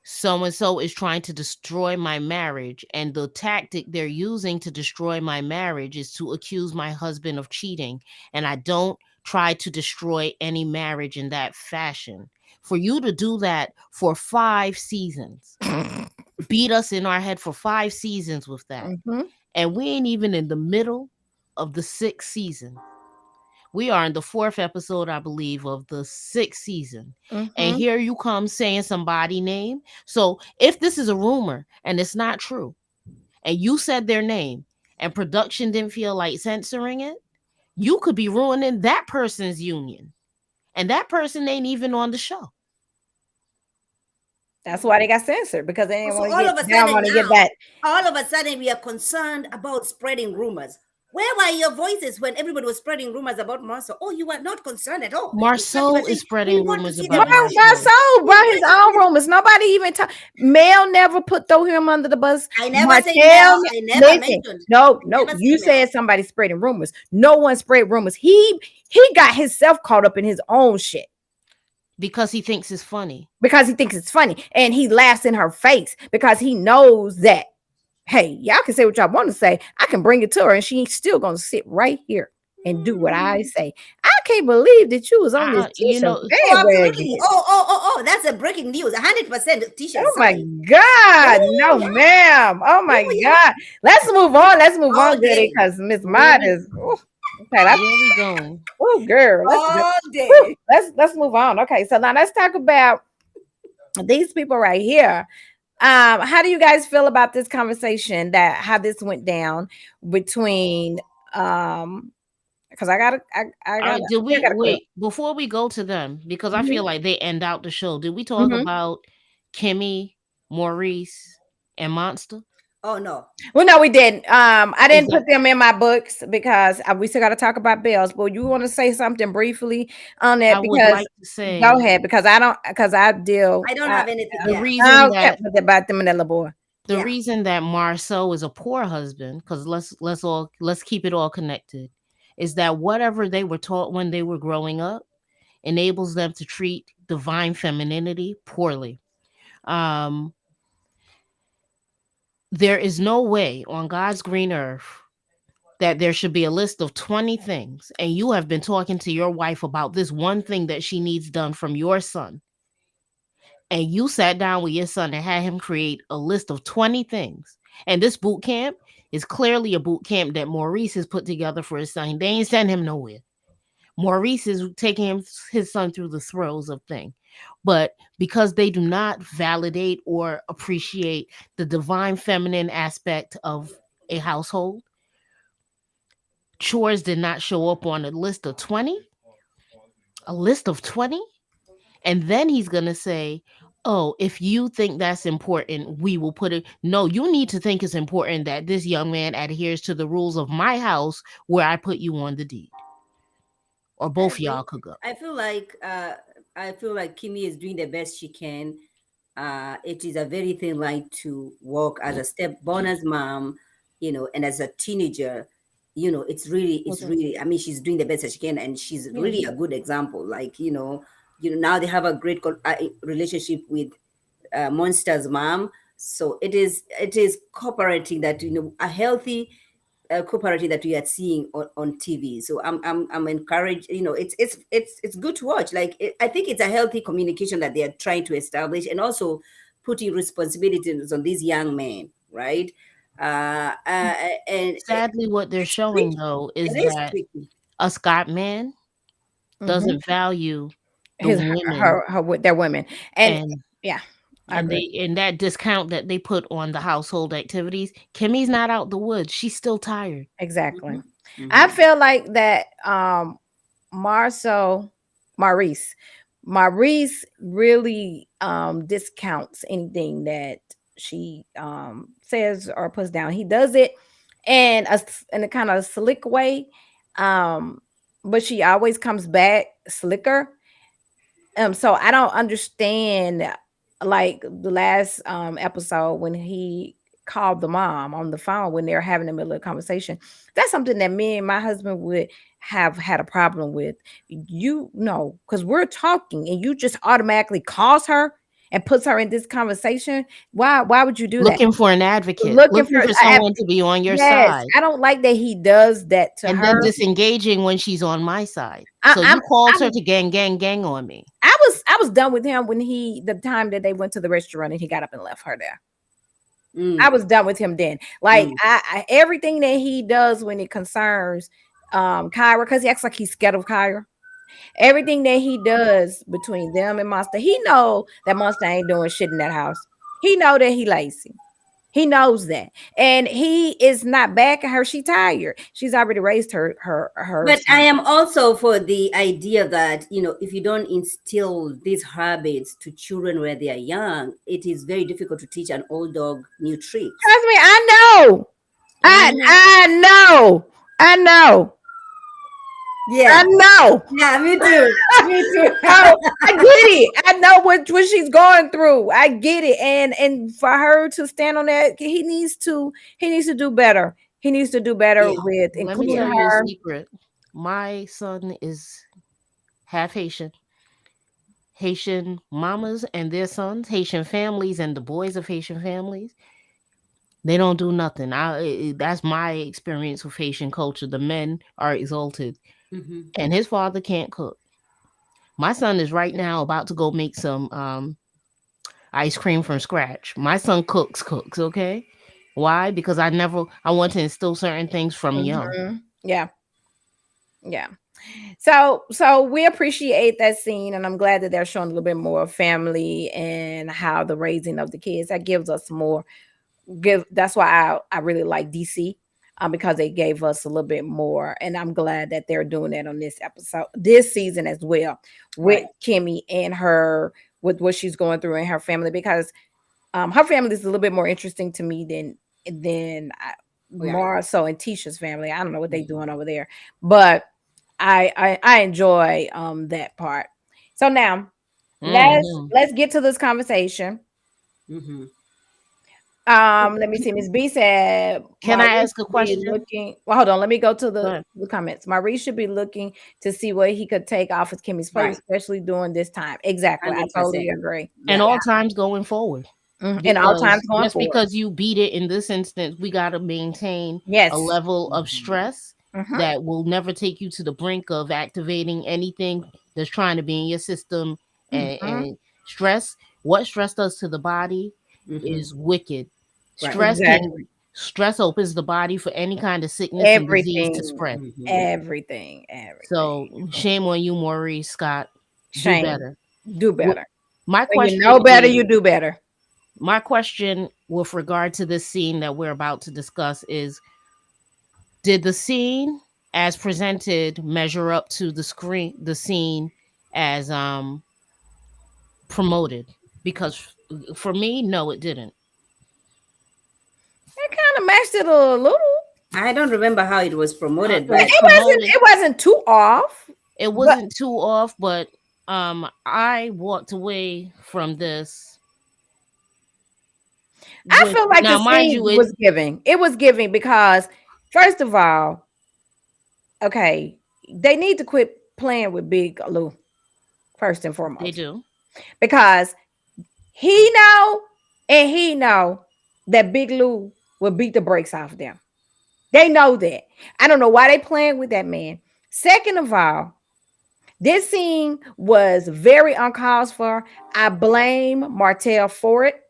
so and so is trying to destroy my marriage, and the tactic they're using to destroy my marriage is to accuse my husband of cheating, and I don't try to destroy any marriage in that fashion. For you to do that for 5 seasons, beat us in our head for 5 seasons with that, Mm-hmm. and we ain't even in the middle of the 6th season. We are in the 4th episode, I believe, of the 6th season. And Mm-hmm. here you come saying somebody name. So if this is a rumor and it's not true, and you said their name and production didn't feel like censoring it, you could be ruining that person's union. And that person ain't even on the show. That's why they got censored because they Oh, didn't so want to all get. of a They don't sudden want to get now, that. all of a sudden we are concerned about spreading rumors. Where were your voices when everybody was spreading rumors about Marcel? Oh, you were not concerned at all. In fact, you were Marceau is saying, we spreading want to rumors see the about My Marceau. resume. soul We brought his want to own see rumors. Nobody even talk. Mel never throw him under the bus. I never say Martell, Mel. I never listen. mentioned. No, I no. never say You Mel. said somebody spreading rumors. No one spread rumors. He got himself caught up in his own shit Because he thinks it's funny. because he thinks it's funny and he laughs in her face because he knows that. Hey, y'all can say what y'all want to say. I can bring it to her, and she's still gonna sit right here and do what I Mm. say. I can't believe that you was on this You Tisha know, Oh, bandwagon. absolutely. Oh. That's a breaking news. 100% Oh Tisha's my side. God. Oh, No, yeah. ma'am. Oh my Oh, yeah. God. Let's move on. Let's move on, All Goody, day. because Miss where Mott we is okay. That's where we going? girl. Let's go. All Woo, day. let's move on. Okay, so now let's talk about these people right here. How do you guys feel about this conversation that how this went down between because All right, did I we got a clip. wait before we go to them because I feel Hmm. like they end out the show? Did we talk Hmm. about Kimmy, Maurice, and Monster? Oh, no. Well, no, we didn't. I Is didn't that put them in my books because we still got to talk about Bells. But you want to say something briefly on I that would because like to say go ahead because I don't because I deal. I don't have anything. the Yeah. I reason don't care that about them and that little boy. the Yeah. reason that Marceau is a poor husband, because let's keep it all connected, is that whatever they were taught when they were growing up enables them to treat divine femininity poorly. Um, there is no way on God's green earth that there should be a list of 20 things, and you have been talking to your wife about this one thing that she needs done from your son, and you sat down with your son and had him create a list of 20 things. And this boot camp is clearly a boot camp that Maurice has put together for his son. They ain't send him nowhere. Maurice is taking his son through the throes of thing. But because they do not validate or appreciate the divine feminine aspect of a household, chores did not show up on a list of 20. A list of 20? And then he's going to say, oh, if you think that's important, we will put it. No, you need to think it's important that this young man adheres to the rules of my house where I put you on the deed. Or I both agree. y'all could go. I feel like Kimmy is doing the best she can. It is a very thin line to walk as a step bonus mom, and as a teenager. It's really. I mean, she's doing the best that she can, and she's really a good example. Like, now they have a great relationship with Monster's mom. So it is cooperating that, a healthy cooperative that we are seeing on TV. So I'm encouraged. It's good to watch. Like, I think it's a healthy communication that they are trying to establish, and also putting responsibilities on these young men, right? And Sadly, what they're it's showing, tricky. though, is It is that tricky. a Scott man Hmm. doesn't value the His women her with their women and and yeah. I agree. and that discount that they put on the household activities, Kimmy's not out the woods. She's still tired. Exactly. Mhm. I Mhm. feel like that Marceau Maurice Maurice really discounts anything that she says or puts down. He does it in a kind of slick way. Um but she always comes back slicker. So I don't understand, like the last episode when he called the mom on the phone when they're having a middle of a conversation. That's something that me and my husband would have had a problem with. You know, because we're talking and you just automatically calls her and puts her in this conversation. Why would you do that? Looking for an advocate, Looking looking for for someone to be on your yes, side, I don't like that he does that to and then her. disengaging when she's on my side. I, So I'm you called her I'm to gang on me. I was done with him when the time that they went to the restaurant and he got up and left her there. I Mm. was done with him then. Like Mm. I everything that he does when it concerns Kyra, because he acts like he's scared of Kyra. Everything that he does between them and Monster, he know that Monster ain't doing shit in that house. He know that he lazy. He knows that. And he is not backing her. She tired. She's already raised her But I son. am also for the idea that, if you don't instill these habits to children where they are young, it is very difficult to teach an old dog new tricks. Trust me, I know. Mhm. I know. I know. I Yeah. know. Yeah, me too. Me too. Oh, I get it. I know what she's going through. I get it. And for her to stand on that, he needs to do better. He needs to do better Yeah. with Let me including Yeah. tell you a her. secret. My son is half Haitian. Haitian mamas and their sons, Haitian families and the boys of Haitian families, they don't do nothing. That's my experience with Haitian culture. The men are exalted, Hmm. and his father can't cook. My son is right now about to go make some ice cream from scratch. My son cooks. Okay, why? Because I want to instill certain things from young. Mhm. Yeah, yeah. So we appreciate that scene, and I'm glad that they're showing a little bit more of family and how the raising of the kids that gives us more. Give That's why I really like DC, because they gave us a little bit more, and I'm glad that they're doing that on this episode, this season as well, with Right. Kimmy and her with what she's going through in her family, because her family is a little bit more interesting to me than Yeah. more so in Tisha's family. I don't know what they Mhm. doing over there, but I enjoy that part. So now Hmm. let's get to this conversation. Mhm. Let me see. Miss B said Can I Maurice ask a should be question? looking. Well, hold on. Let me go to Go the ahead. the comments. Maurice should be looking to see what he could take off of Kimmy's plate, Right. especially during this time. Exactly. I totally 100%. agree. And Yeah. all times going forward. And all times Because going just forward. because you beat it in this instance, we got to maintain a Yes. level of Mhm. stress Mm-hmm. that will never take you to the brink of activating anything that's trying to be in your system. and, Mm-hmm. and stress, what stress does to the body Mhm. is wicked. Right. Exactly. Stress opens the body for any kind of sickness and disease to Everything. spread. Mhm. Everything. Everything. So shame on you, Maurice Scott. Do Shame. better. Do Wh- better. My When you know question better, is you do better. my question with regard to this scene that we're about to discuss is, did the scene as presented measure up to the scene as promoted? Because for me, no, it didn't. It kind of matched it a little. I don't remember how it was promoted, It It was but wasn't. promoted. It wasn't too off. It But wasn't too off, but I walked away from this I with, feel like the now mind scene you, it was giving. It was giving because, first of all, okay, they need to quit playing with Big Lou first and they foremost, do. because he know that Big Lou will beat the brakes off them. They know that. I don't know why they playing with that man. Second of all, this scene was very uncalled for. I blame Martell for it.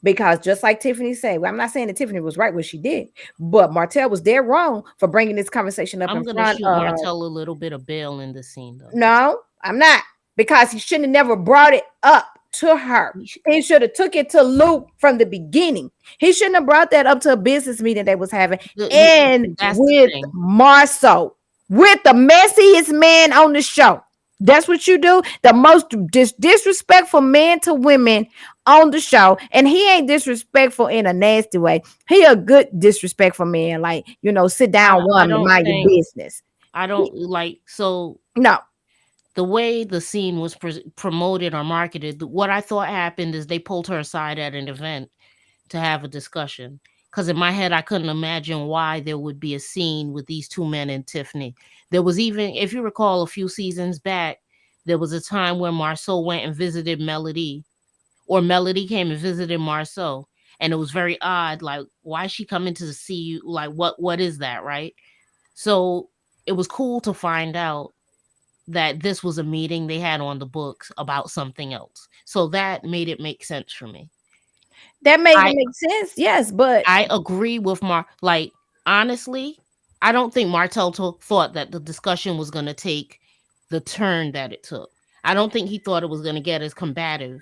Because just like Tiffany said, well, I'm not saying that Tiffany was right what she did, but Martell was dead wrong for bringing this conversation up in I'm gonna front shoot of. Martell a little bit of bail in this scene, though. No, I'm not, because he shouldn't have never brought it up to her. He should have took it to Luke from the beginning. He shouldn't have brought that up to a business meeting they was having and That's the with thing. Marceau, with the messiest man on the show. That's what you do. The most disrespectful man to women on the show, and he ain't disrespectful in a nasty way. He a good disrespectful man, like sit down, I woman, and don't mind your think business. I don't like so No, the way the scene was promoted or marketed. What I thought happened is they pulled her aside at an event to have a discussion. Because in my head, I couldn't imagine why there would be a scene with these two men and Tiffany. There was even, if you recall, a few seasons back, there was a time where Marceau went and visited Melody, or Melody came and visited Marceau, and it was very odd. Like, why is she coming to see you? Like, what is that, right? So it was cool to find out that this was a meeting they had on the books about something else. So that made it make sense for me. that make I it make sense. Yes, but I agree with like, honestly, I don't think Martell thought that the discussion was going to take the turn that it took. I don't think he thought it was going to get as combative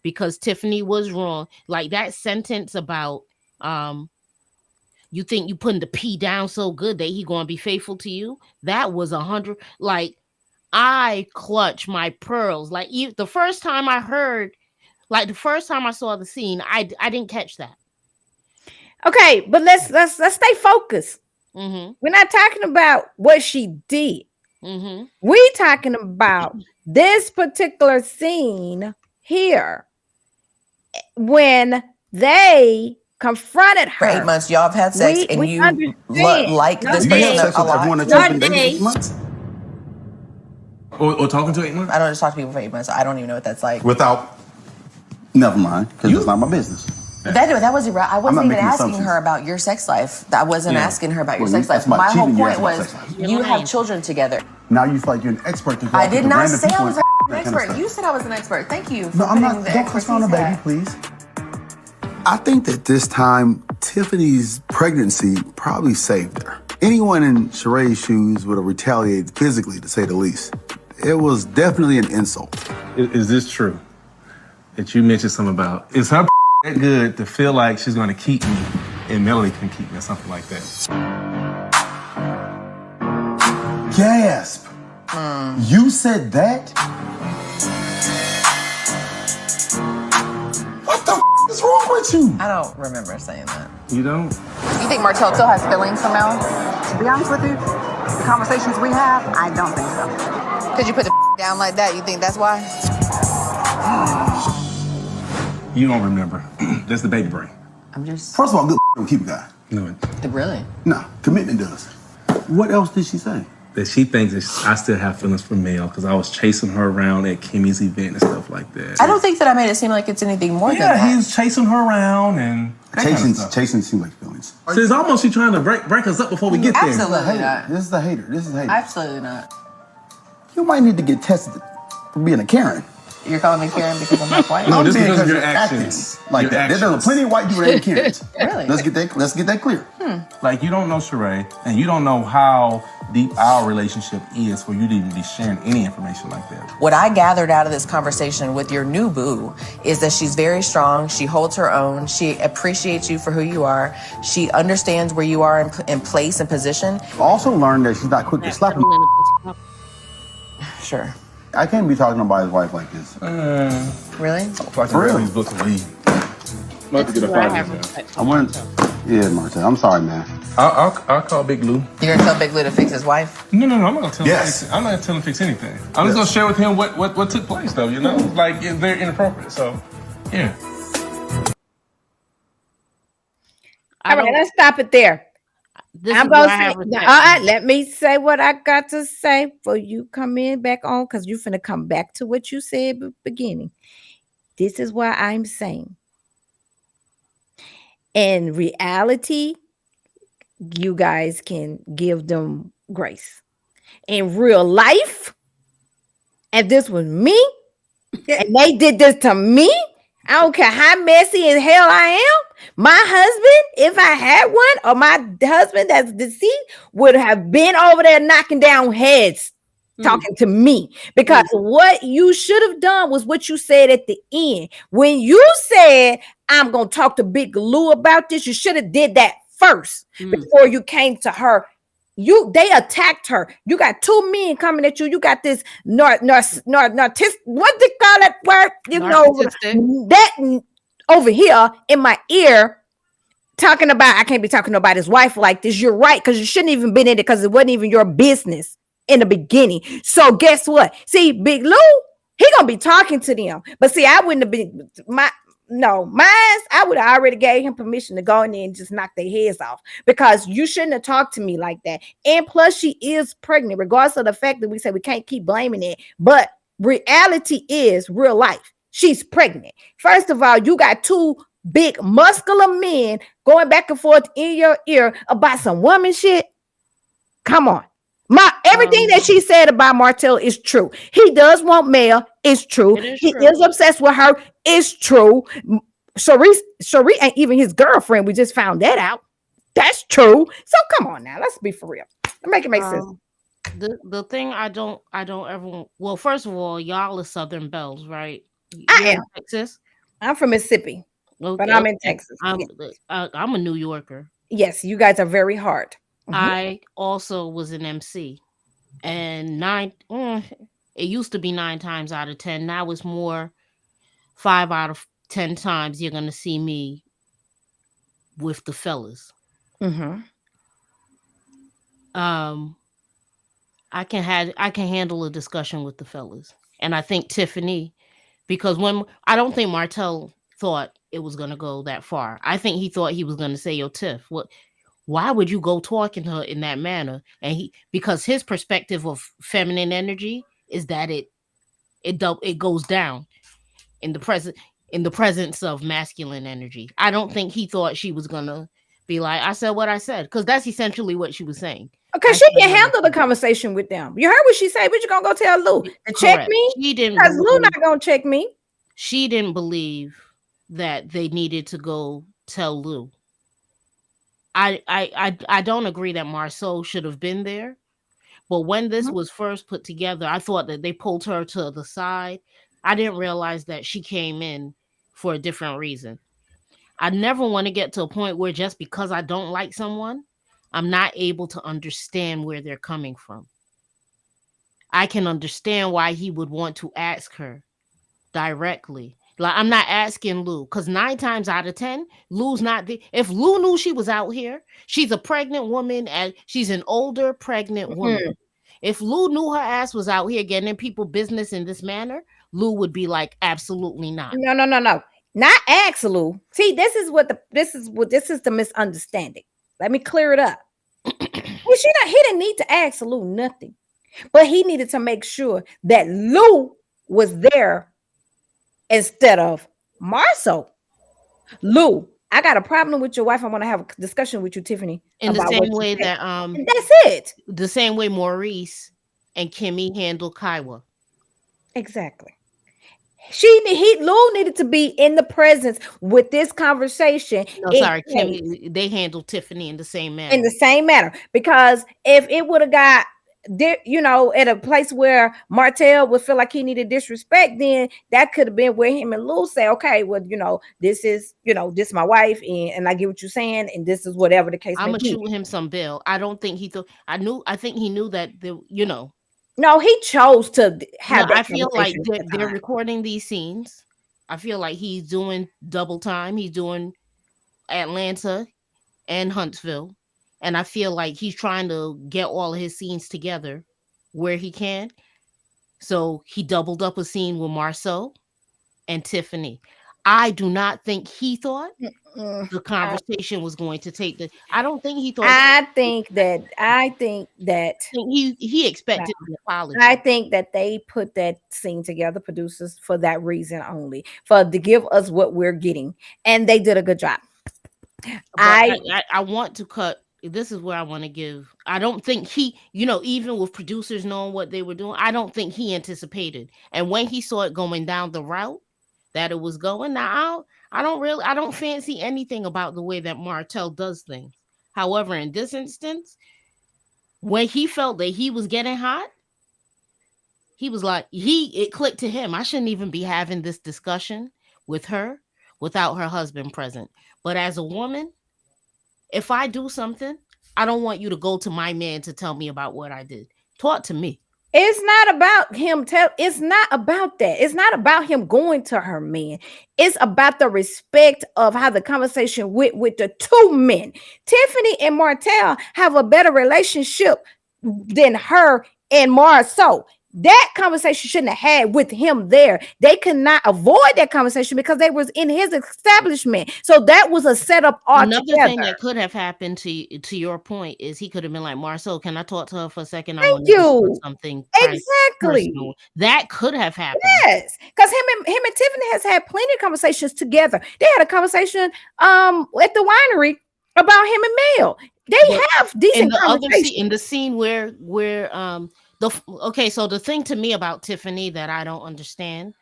because Tiffany was wrong. Like that sentence about you think you putting the P down so good that he going to be faithful to you? That was 100. Like I clutch my pearls. Like the first time I heard, like the first time I saw the scene, I didn't catch that. okay, but let's stay focused. Mm-hmm. We're not talking about what she did. Mm-hmm. We talking about this particular scene here when they confronted For her. 8 months, y'all have had sex, and We you understand. like Not this You person had a sex with lot. everyone that Not you've been dating days. for 8 months? Or talking to 8 months? I don't just talk to people for 8 months. I don't even know what that's like. Without, never mind, because it's not my business. That wasn't right. I wasn't not even making asking assumptions. her about your sex life. I wasn't asking her about your Well, sex life. that's about My whole cheating, you point asked about was sex life. you have children together. Now you feel like you're an expert to go I out did with not random say I people was and an that kind of expert. stuff. You said I was an expert. Thank you for No, I'm putting not. the Don't cuss on her, baby, hat. please. I think that this time, Tiffany's pregnancy probably saved her. Anyone in Sheree's shoes would have retaliated physically, to say the least. It was definitely an insult. Is this true? That you mentioned something about, is her that good to feel like she's gonna keep me and Melody can keep me or something like that? Gasp! You said that? What the is wrong with you? I don't remember saying that. You don't? You think Martell still has feelings for Mel? To be honest with you, the conversations we have, I don't think so. Because you put the down like that, you think that's why? You don't remember. That's the baby brain. I'm just... First of all, good don't keep a guy. No, Really? No, commitment does. What else did she say? that she thinks that I still have feelings for Mel because I was chasing her around at Kimmi's event and stuff like that. I don't think that I made it seem like it's anything more than that. Yeah, he was chasing her around and Chasing seems like feelings. So it's almost she trying to break us up before we get there. Absolutely not. This is a hater. This is a hater. Absolutely not. You might need to get tested for being a Karen. You're calling me Karen because I'm not white? No, I'm just saying because of your you're actions. acting like Your that. There's actions. plenty of white people that ain't Karens. Really? Let's get that clear. Like, you don't know Sheree, and you don't know how deep our relationship is for you to even be sharing any information like that. What I gathered out of this conversation with your new boo is that she's very strong. She holds her own. She appreciates you for who you are. She understands where you are in place and position. Also learned that she's not quick to slap him. Sure. I can't be talking about his wife like this. Really? For real? These books and leave. I'm about to get up I went. Yeah, Martell. I'm sorry, man. I'll call Big Lou. You're gonna tell Big Lou to fix his wife? No, I'm not gonna tell him. Yes. I'm not gonna tell him to fix anything. I'm just gonna share with him what took place, though. You know, like it's very inappropriate. So, yeah. All right, let's stop it there. I'm gonna say, let me say what I got to say for you come in back on, because you finna come back to what you said beginning. This is why I'm saying, in reality, you guys can give them grace. In real life, if this was me and they did this to me, I don't care how messy as hell I am. My husband, if I had one, or my husband that's deceased, would have been over there knocking down heads talking to me, because what you should have done was what you said at the end. When you said, I'm going to talk to Big Lou about this, you should have did that first before you came to her. They attacked her. You got two men coming at you. You got this what they call that word? You know, that over here in my ear, talking about, I can't be talking about his wife like this. You're right, because you shouldn't even been in it, because it wasn't even your business in the beginning. So guess what? See, Big Lou, he gonna be talking to them. But see, I wouldn't have been I would have already gave him permission to go in there and just knock their heads off, because you shouldn't have talked to me like that. And plus, she is pregnant, regardless of the fact that we say we can't keep blaming it. But reality is real life. She's pregnant. First of all, you got two big muscular men going back and forth in your ear about some woman shit. Come on. Everything that she said about Martell is true. He does want Mel. It's true. He is obsessed with her. It's true. Sheree ain't even his girlfriend. We just found that out. That's true. So come on now. Let's be for real. Make it make sense. The thing I don't ever, well, first of all, y'all are Southern Belles, right? I am. Texas. I'm from Mississippi, but I'm in Texas. I'm a New Yorker. Yes, you guys are very hard. I also was an MC, and it used to be 9 times out of 10. Now it's more 5 out of 10 times you're gonna see me with the fellas. I can handle a discussion with the fellas, and I think Tiffany, because I don't think Martell thought it was gonna go that far. I think he thought he was gonna say, "Yo, Tiff, what? Why would you go talking to her in that manner?" And because his perspective of feminine energy is that it goes down in the presence of masculine energy. I don't think he thought she was gonna be like, "I said what I said," because that's essentially what she was saying. Okay, she can handle the conversation with them. You heard what she said, but you gonna go tell Lou to check me? She didn't, because Lou not gonna check me. She didn't believe that they needed to go tell Lou. I don't agree that Marceau should have been there, but when this was first put together, I thought that they pulled her to the side. I didn't realize that she came in for a different reason. I never want to get to a point where just because I don't like someone, I'm not able to understand where they're coming from. I can understand why he would want to ask her directly. Like, I'm not asking Lou, because 9 times out of 10, Lou's not there. If Lou knew she was out here, she's a pregnant woman, and she's an older pregnant woman. If Lou knew her ass was out here getting in people business in this manner, Lou would be like, absolutely not. No. Not ask Lou. See, this is the misunderstanding. Let me clear it up. He didn't need to ask Lou nothing, but he needed to make sure that Lou was there instead of Marceau. Lou, I got a problem with your wife. I want to have a discussion with you, Tiffany. In the same way that that's it. The same way Maurice and Kimmi handled Kaiwa. Exactly. Lou needed to be in the presence with this conversation. No, sorry, Kimmi. They handled Tiffany in the same manner. In the same manner, because if it would have got, at a place where Martell would feel like he needed disrespect, then that could have been where him and Lou say, "Okay, well, this is my wife, and I get what you're saying, and this is whatever the case." I'm gonna shoot him some bill. I don't think he thought. I think he knew that No, he chose to have. I feel like they're recording these scenes. I feel like he's doing double time. He's doing Atlanta and Huntsville. And I feel like he's trying to get all of his scenes together where he can. So he doubled up a scene with Marceau and Tiffany. I do not think he thought the conversation was going to take I don't think he thought. I think that he expected an apology. I think that they put that scene together, producers, for that reason only, to give us what we're getting, and they did a good job. I want to cut. This is where I want to give. I don't think he, even with producers knowing what they were doing, I don't think he anticipated. And when he saw it going down the route that it was going, now I don't fancy anything about the way that Martell does things. However, in this instance, when he felt that he was getting hot, He was like, it clicked to him. I shouldn't even be having this discussion with her without her husband present. But as a woman, if I do something, I don't want you to go to my man to tell me about what I did. Talk to me. It's not about him it's not about that. It's not about him going to her man. It's about the respect of how the conversation went with the two men. Tiffany and Martell have a better relationship than her and Marceau. That conversation shouldn't have had with him there. They could not avoid that conversation because they was in his establishment. So that was a setup Another thing altogether. that could have happened to your point is he could have been like, Marcel, can I talk to her for a second? I Thank want to discuss you. something personal. Exactly. That could have happened. Yes, because him and Tiffany has had plenty of conversations together. They had a conversation at the winery about him and Mel. They But have in decent the other scene, in conversations. the scene where okay, so the thing to me about Tiffany that I don't understand,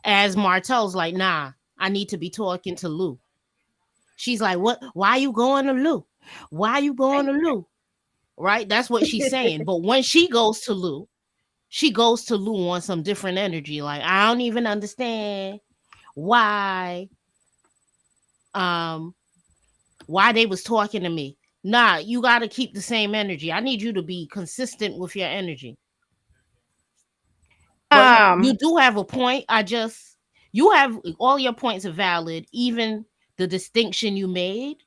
as Martell's like, nah, I need to be talking to Lou. She's like, what? Why you going to Lou? Why you going to Lou? Right? That's what she's saying. But when she goes to Lou, she goes to Lou on some different energy. Like, I don't even understand why um why they was talking to me. Nah, you got to keep the same energy. I need you to be consistent with your energy. But you Um, do have a point. You have all your points are valid, even the distinction you made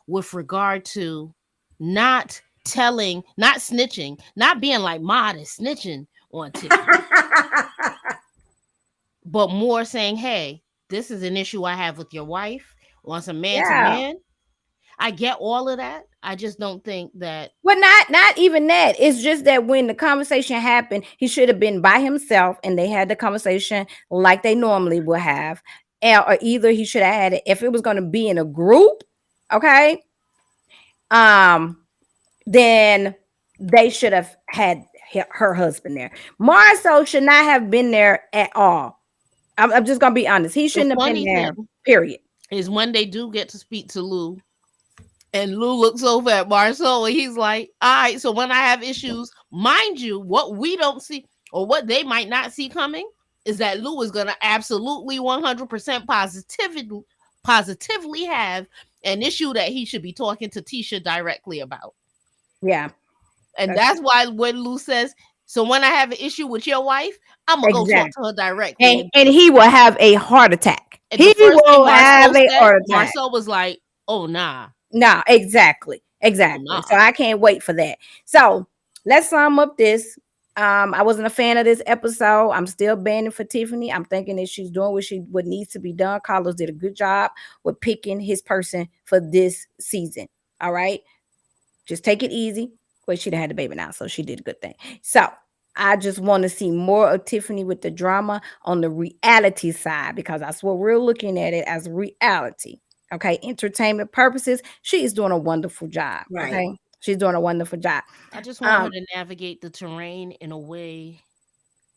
with regard to not telling, not snitching, not being like modest snitching on Tiffany, but more saying, hey, this is an issue I have with your wife, on some man to yeah. man. I get all of that. I just don't think that. Well, not even that. It's just that when the conversation happened, he should have been by himself, and they had the conversation like they normally would have, or either he should have had it if it was going to be in a group. Okay, um, then they should have had her husband there. Marceau should not have been there at all. I'm just gonna be honest. He The shouldn't have been funny there. thing Period. is when they do get to speak to Lou, and Lou looks over at Marceau and he's like, all right, so when I have issues, mind you, what we don't see or what they might not see coming is that Lou is going to absolutely 100% positively have an issue that he should be talking to Tisha directly about. Yeah. And that's why when Lou says, so when I have an issue with your wife, I'm going to go talk Exactly. to her directly. And he will have a heart attack. And He the first thing will Marceau have a said, heart attack. Marceau was like, oh, nah. No, exactly. Oh, nah. So I can't wait for that. So let's sum up this. I wasn't a fan of this episode. I'm still banning for Tiffany. I'm thinking that she's doing what needs to be done. Carlos did a good job with picking his person for this season. All right. Just take it easy. Well, she'd have had the baby now, so she did a good thing. So I just want to see more of Tiffany with the drama on the reality side, because that's what we're looking at it as reality. Okay, entertainment purposes. She is doing a wonderful job. Right. Okay, she's doing a wonderful job. I just want her to navigate the terrain in a way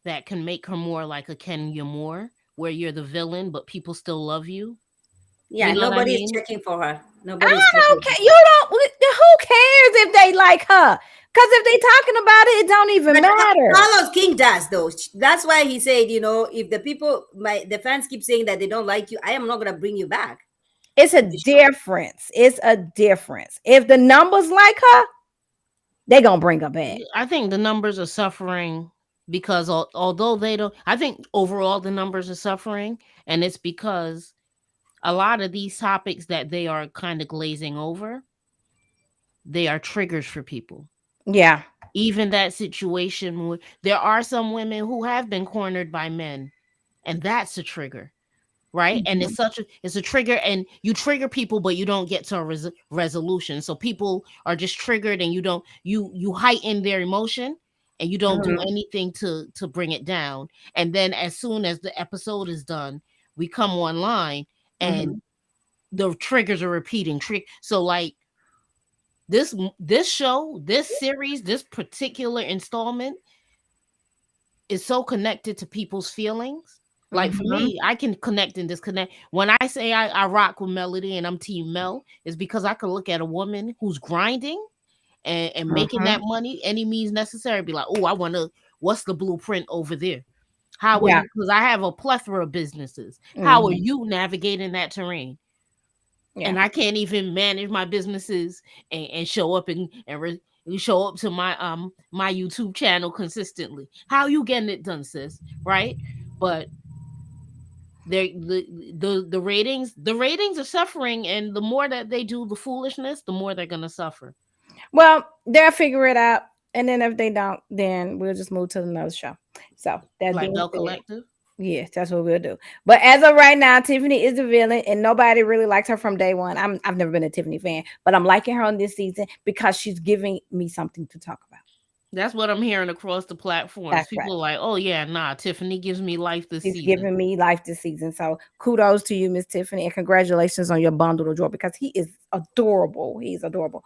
that can make her more like a Kenya Moore, where you're the villain, but people still love you. Yeah, You know what I nobody's mean? checking for her. I Nobody's don't checking. care. You don't. Who cares if they like her? Because if they talking about it, it don't even But matter. Carlos King does though. That's why he said, if the fans keep saying that they don't like you, I am not gonna bring you back. It's a difference. It's a difference. If the numbers like her, they gonna bring her back. I think the numbers are suffering because although they don't, I think overall the numbers are suffering, and it's because a lot of these topics that they are kind of glazing over, they are triggers for people. Yeah. Even that situation where there are some women who have been cornered by men, and that's a trigger, right? And it's a trigger, and you trigger people, but you don't get to a resolution. So people are just triggered, and you heighten their emotion, and you don't do anything to bring it down. And then as soon as the episode is done, we come online, and the triggers are repeating. So like this show, this series, this particular installment is so connected to people's feelings. Like for me, I can connect and disconnect. When I say I rock with Melody and I'm Team Mel, is because I can look at a woman who's grinding and making that money any means necessary. Be like, oh, I want to what's the blueprint over there? How are Yeah. you? Because I have a plethora of businesses. How are Mhm. you navigating that terrain? Yeah. And I can't even manage my businesses and show up and show up to my YouTube channel consistently. How you getting it done, sis? Right? But the ratings are suffering, and the more that they do the foolishness, the more they're gonna suffer. Well, they'll figure it out, and then if they don't, then we'll just move to another show. So that Like being Bell said, Collective. yes, that's what we'll do. But as of right now, Tiffany is the villain, and nobody really liked her from day one. I've never been a Tiffany fan, but I'm liking her on this season because she's giving me something to talk about. That's what I'm hearing across the platforms. That's right. People are like, "Oh yeah, nah, Tiffany gives me life this She's season." giving me life this season. So kudos to you, Miss Tiffany, and congratulations on your bundle of joy because he is adorable. He's adorable.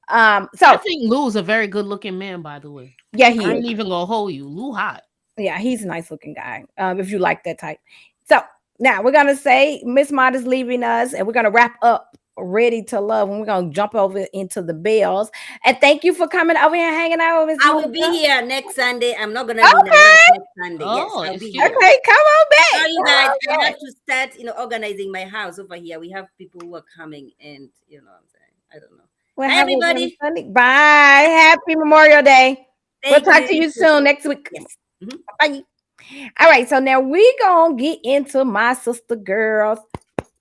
I So think Lou's a very good looking man, by the way. yeah, he I is. ain't even gonna hold you. Lou hot. Yeah, he's a nice looking guy. If you like that type. So now we're gonna say Miss Mott is leaving us, and we're gonna wrap up Ready to Love, and we're gonna jump over into the bells. And thank you for coming over here and hanging out with Miss I will be Monica. here next Sunday. I'm not gonna be in the house Okay. next Sunday. Yes, Oh, I'll be excuse here. me. Okay, come on back. Sorry, Come guys. on I back. have to start, organizing my house over here. We have people who are coming, and what I'm saying. I don't know. We'll Hi, have it on everybody. Sunday. Bye. Happy Memorial Day. We'll Thank talk to you. you soon next week. Yes. Mhm. Bye. All right, so now we gonna get into my sister girls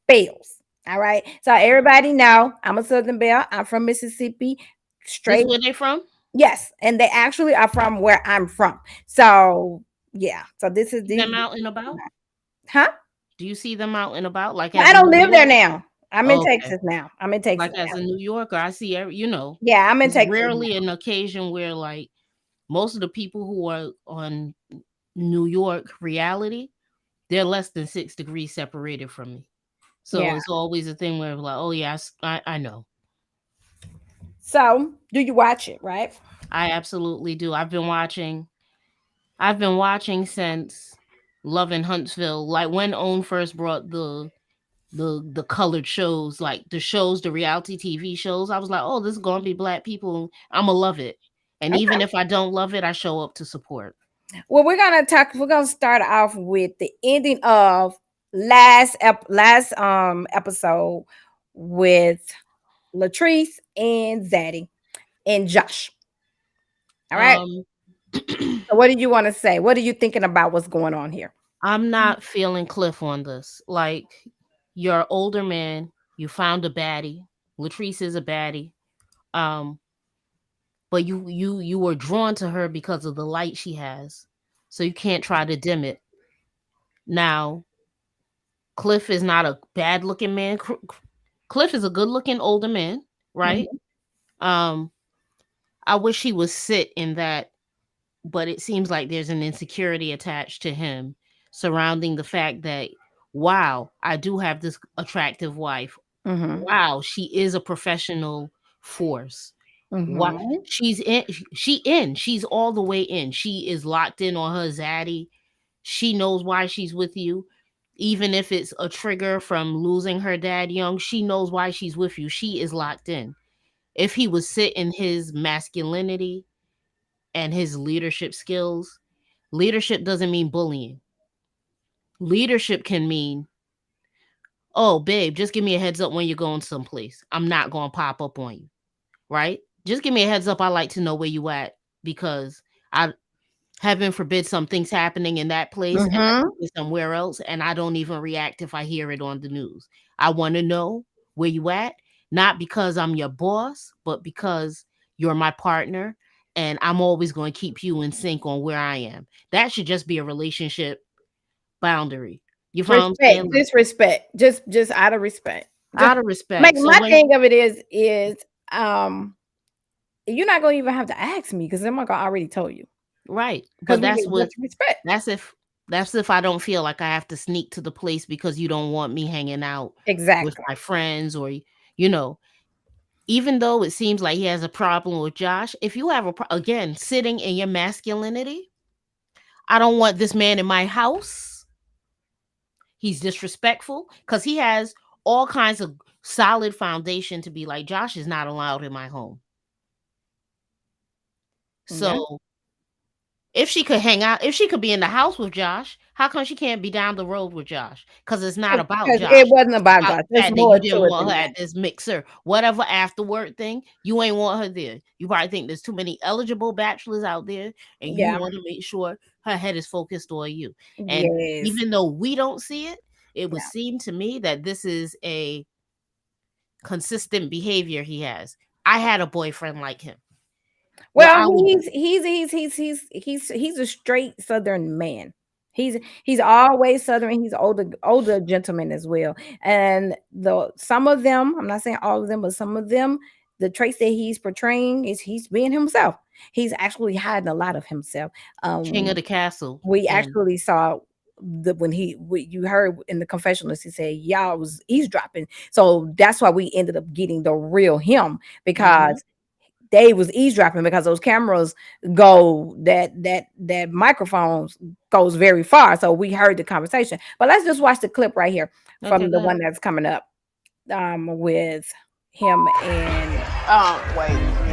bells. All right, so everybody know I'm a Southern Belle. I'm from Mississippi, This straight. where they from? Yes, and they actually are from where I'm from. So yeah, so this is See these. them out and about? Huh? Do you see them out and about? Like I as a don't New live there York? now. I'm in Okay. Texas now. I'm in Texas Like as now. a New Yorker, I see Yeah, I'm in it's Texas now. rarely an occasion where like most of the people who are on New York reality, they're less than 6 degrees separated from me. So Yeah. it's always a thing where like, oh yeah, I know. So do you watch it? Right? I absolutely do. I've been watching since Love in Huntsville. Like when OWN first brought the colored shows, like the reality TV shows, I was like, oh, this is gonna be black people. I'ma love it. And even if I don't love it, I show up to support. Well, we're gonna start off with the ending of last episode with Latrice and Zaddy and Josh. All right. Um So what do you want to say? What are you thinking about what's going on here? I'm not feeling Cliff on this. Like, you're an older man, you found a baddie. Latrice is a baddie. Um, but you were drawn to her because of the light she has. So you can't try to dim it. Now, Cliff is not a bad looking man. Cliff is a good looking older man, right? Mhm. Um, I wish he would sit in that, but it seems like there's an insecurity attached to him surrounding the fact that, wow, I do have this attractive wife. Mhm. Wow, she is a professional force. What Mhm. she's all the way in. She is locked in on her zaddy. She knows why she's with you. Even if it's a trigger from losing her dad young, she knows why she's with you. She is locked in. If he would sit in his masculinity and his leadership skills, leadership doesn't mean bullying. Leadership can mean, oh, babe, just give me a heads up when you're going someplace. I'm not going to pop up on you, right? Just give me a heads up. I like to know where you at because I, heaven forbid, something's happening in that place and I Mhm. could be somewhere else, and I don't even react if I hear it on the news. I want to know where you at, not because I'm your boss, but because you're my partner, and I'm always going to keep you in sync on where I am. That should just be a relationship boundary. You follow what I'm Respect, saying? Like, disrespect, just out of respect. Just out of make respect. So my when thing of it is um you're not gonna even have to ask me because I'm gonna already told you right, because but we get just respect. that's if that's if I don't feel like I have to sneak to the place because you don't want me hanging out with Exactly. my friends or you know, even though it seems like he has a problem with Josh, if you have again sitting in your masculinity, I don't want this man in my house. He's disrespectful because he has all kinds of solid foundation to be like Josh is not allowed in my home. Yeah. So If she could hang out, if she could be in the house with Josh, how come she can't be down the road with Josh? Because it's not about Because it Josh. wasn't It's about about Josh. the There's fact that you more to didn't it want than her that. at this mixer, whatever afterward thing. You ain't want her there. You probably think there's too many eligible bachelors out there, and you Yeah. want to make sure her head is focused on you. And Yes. even though we don't see it, it would Yeah. seem to me that this is a consistent behavior he has. I had a boyfriend like him. Well, Well, I would. he's a straight Southern man. He's always Southern. He's older gentleman as well. And the some of them, I'm not saying all of them, but some of them, the traits that he's portraying is he's being himself. He's actually hiding a lot of himself. King of Um, the castle. we And actually saw when you heard in the confessionals, he said y'all was eavesdropping. So that's why we ended up getting the real him, mhm. because they was eavesdropping, because those cameras go that microphones goes very far, so we heard the conversation. But let's just watch the clip right here Okay, from the go one ahead. that's coming up with him and Wait.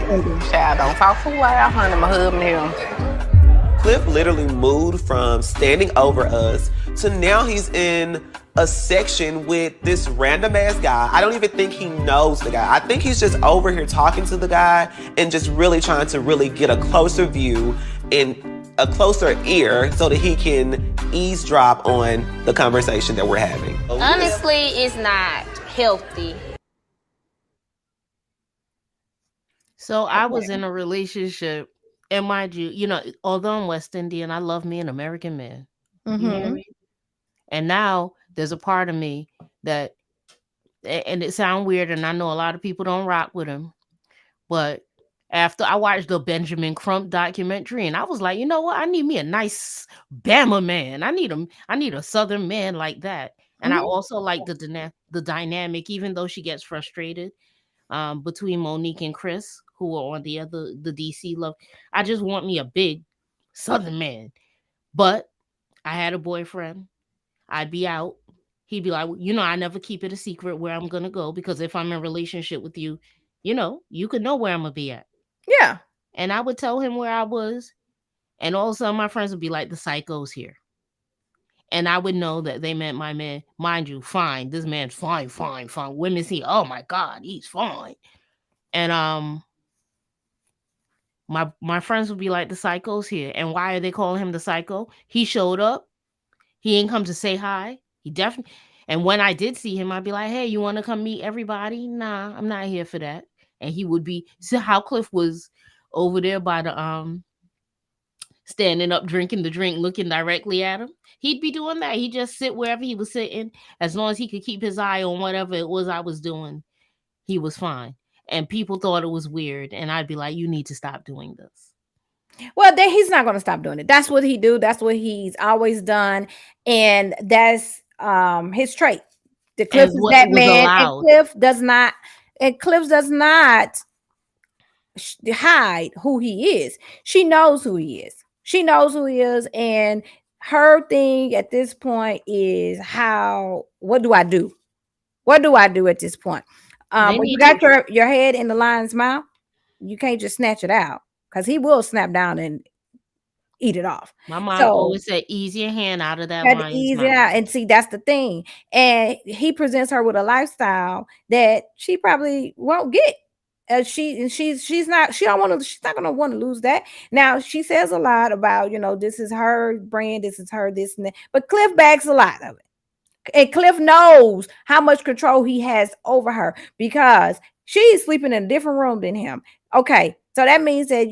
Indy. Child, don't talk too loud, honey. My husband here. Cliff literally moved from standing over us to now he's in a section with this random ass guy. I don't even think he knows the guy. I think he's just over here talking to the guy and just really trying to really get a closer view and a closer ear so that he can eavesdrop on the conversation that we're having. Honestly, it's not healthy. So I was in a relationship, and mind you, although I'm West Indian, I love me an American man. You hear Mm-hmm. me? And now there's a part of me that, and it sounds weird, and I know a lot of people don't rock with him, but after I watched the Benjamin Crump documentary, and I was like, you know what? I need me a nice Bama man. I need a Southern man like that. And I Mm-hmm. also like the dynamic, even though she gets frustrated, between Monique and Chris, who are on the DC love. I just want me a big Southern man. But I had a boyfriend. I'd be out. He'd be like, I never keep it a secret where I'm gonna go, because if I'm in a relationship with you, you could know where I'm gonna be at. Yeah. And I would tell him where I was, and all of a sudden my friends would be like, the psycho's here. And I would know that they meant my man. Mind you, fine. This man's fine, fine, fine. Women see, oh my God, he's fine. And my friends would be like, the psycho's here. And why are they calling him the psycho? He showed up. He ain't come to say hi. He definitely. And when I did see him, I'd be like, hey, you want to come meet everybody? Nah, I'm not here for that. And he would be. See how Cliff was over there by the standing up, drinking the drink, looking directly at him. He'd be doing that. He'd just sit wherever he was sitting, as long as he could keep his eye on whatever it was I was doing. He was fine. And people thought it was weird, and I'd be like, you need to stop doing this. Well, then he's not going to stop doing it. That's what he do. That's what he's always done, and that's his trait. The Cliff And is what that was man, and allowed. Cliff does not hide who he is. She knows who he is. She knows who he is, and her thing at this point is what do I do? What do I do at this point? They When you need got to. your head in the lion's mouth, you can't just snatch it out, because he will snap down and eat it off. My mom So always said, ease your hand out of that had to lion's ease it mouth. out. And see, that's the thing. And he presents her with a lifestyle that she probably won't get. She's not gonna want to lose that. Now she says a lot about, this is her brand, this is her, this and that. But Cliff backs a lot of it. And Cliff knows how much control he has over her, because she's sleeping in a different room than him. Okay, so that means that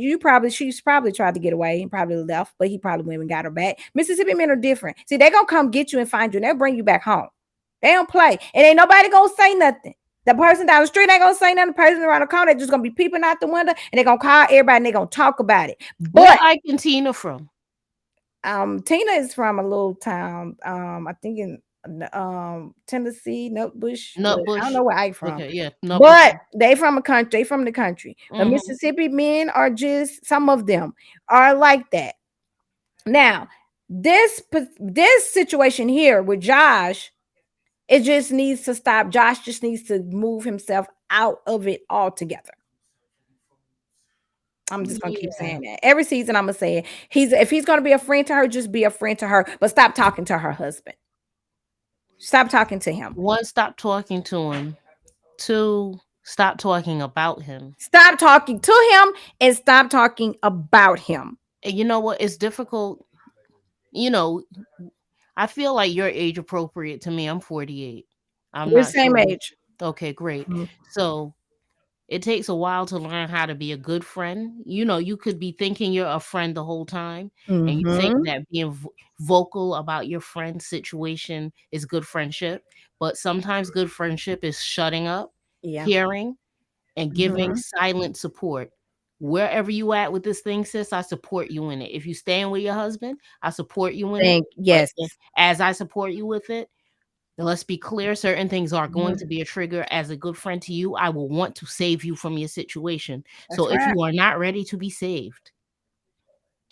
she's probably tried to get away and probably left, but he probably went and got her back. Mississippi men are different. See, they're gonna come get you and find you, and they'll bring you back home. They don't play, and ain't nobody gonna say nothing. The person down the street ain't gonna say nothing. The person around the corner, they're just gonna be peeping out the window, and they're gonna call everybody and they're gonna talk about it. Where But Ike and Tina from? Tina is from a little town, I think in Tennessee, Nutbush, but I don't Nutbush. know where Ike from. Okay, yeah, Nutbush. But they from the country. The Mhm. Mississippi men are just, some of them are like that. Now, this situation here with Josh, it just needs to stop. Josh just needs to move himself out of it altogether. I'm just gonna keep Yeah. saying that. Every season I'm gonna say it. If he's gonna be a friend to her, just be a friend to her, but stop talking to her husband. Stop talking to him. One, stop talking to him. Two, stop talking about him. Stop talking to him and stop talking about him. And you know what? It's difficult. You know, I feel like you're age appropriate to me. I'm 48. I'm We're the not same sure. age. Okay, great. Mhm. So it takes a while to learn how to be a good friend. You know, you could be thinking you're a friend the whole time, and you think Mhm. that being vocal about your friend's situation is good friendship. But sometimes good friendship is shutting up, Yeah. hearing, and giving Mhm. silent support. Wherever you at with this thing, sis, I support you in it. If you staying with your husband, I support you in it. But Yes. as I support you with it, let's be clear, certain things are going Mhm. to be a trigger. As a good friend to you, I will want to save you from your situation. So That's if right. you are not ready to be saved,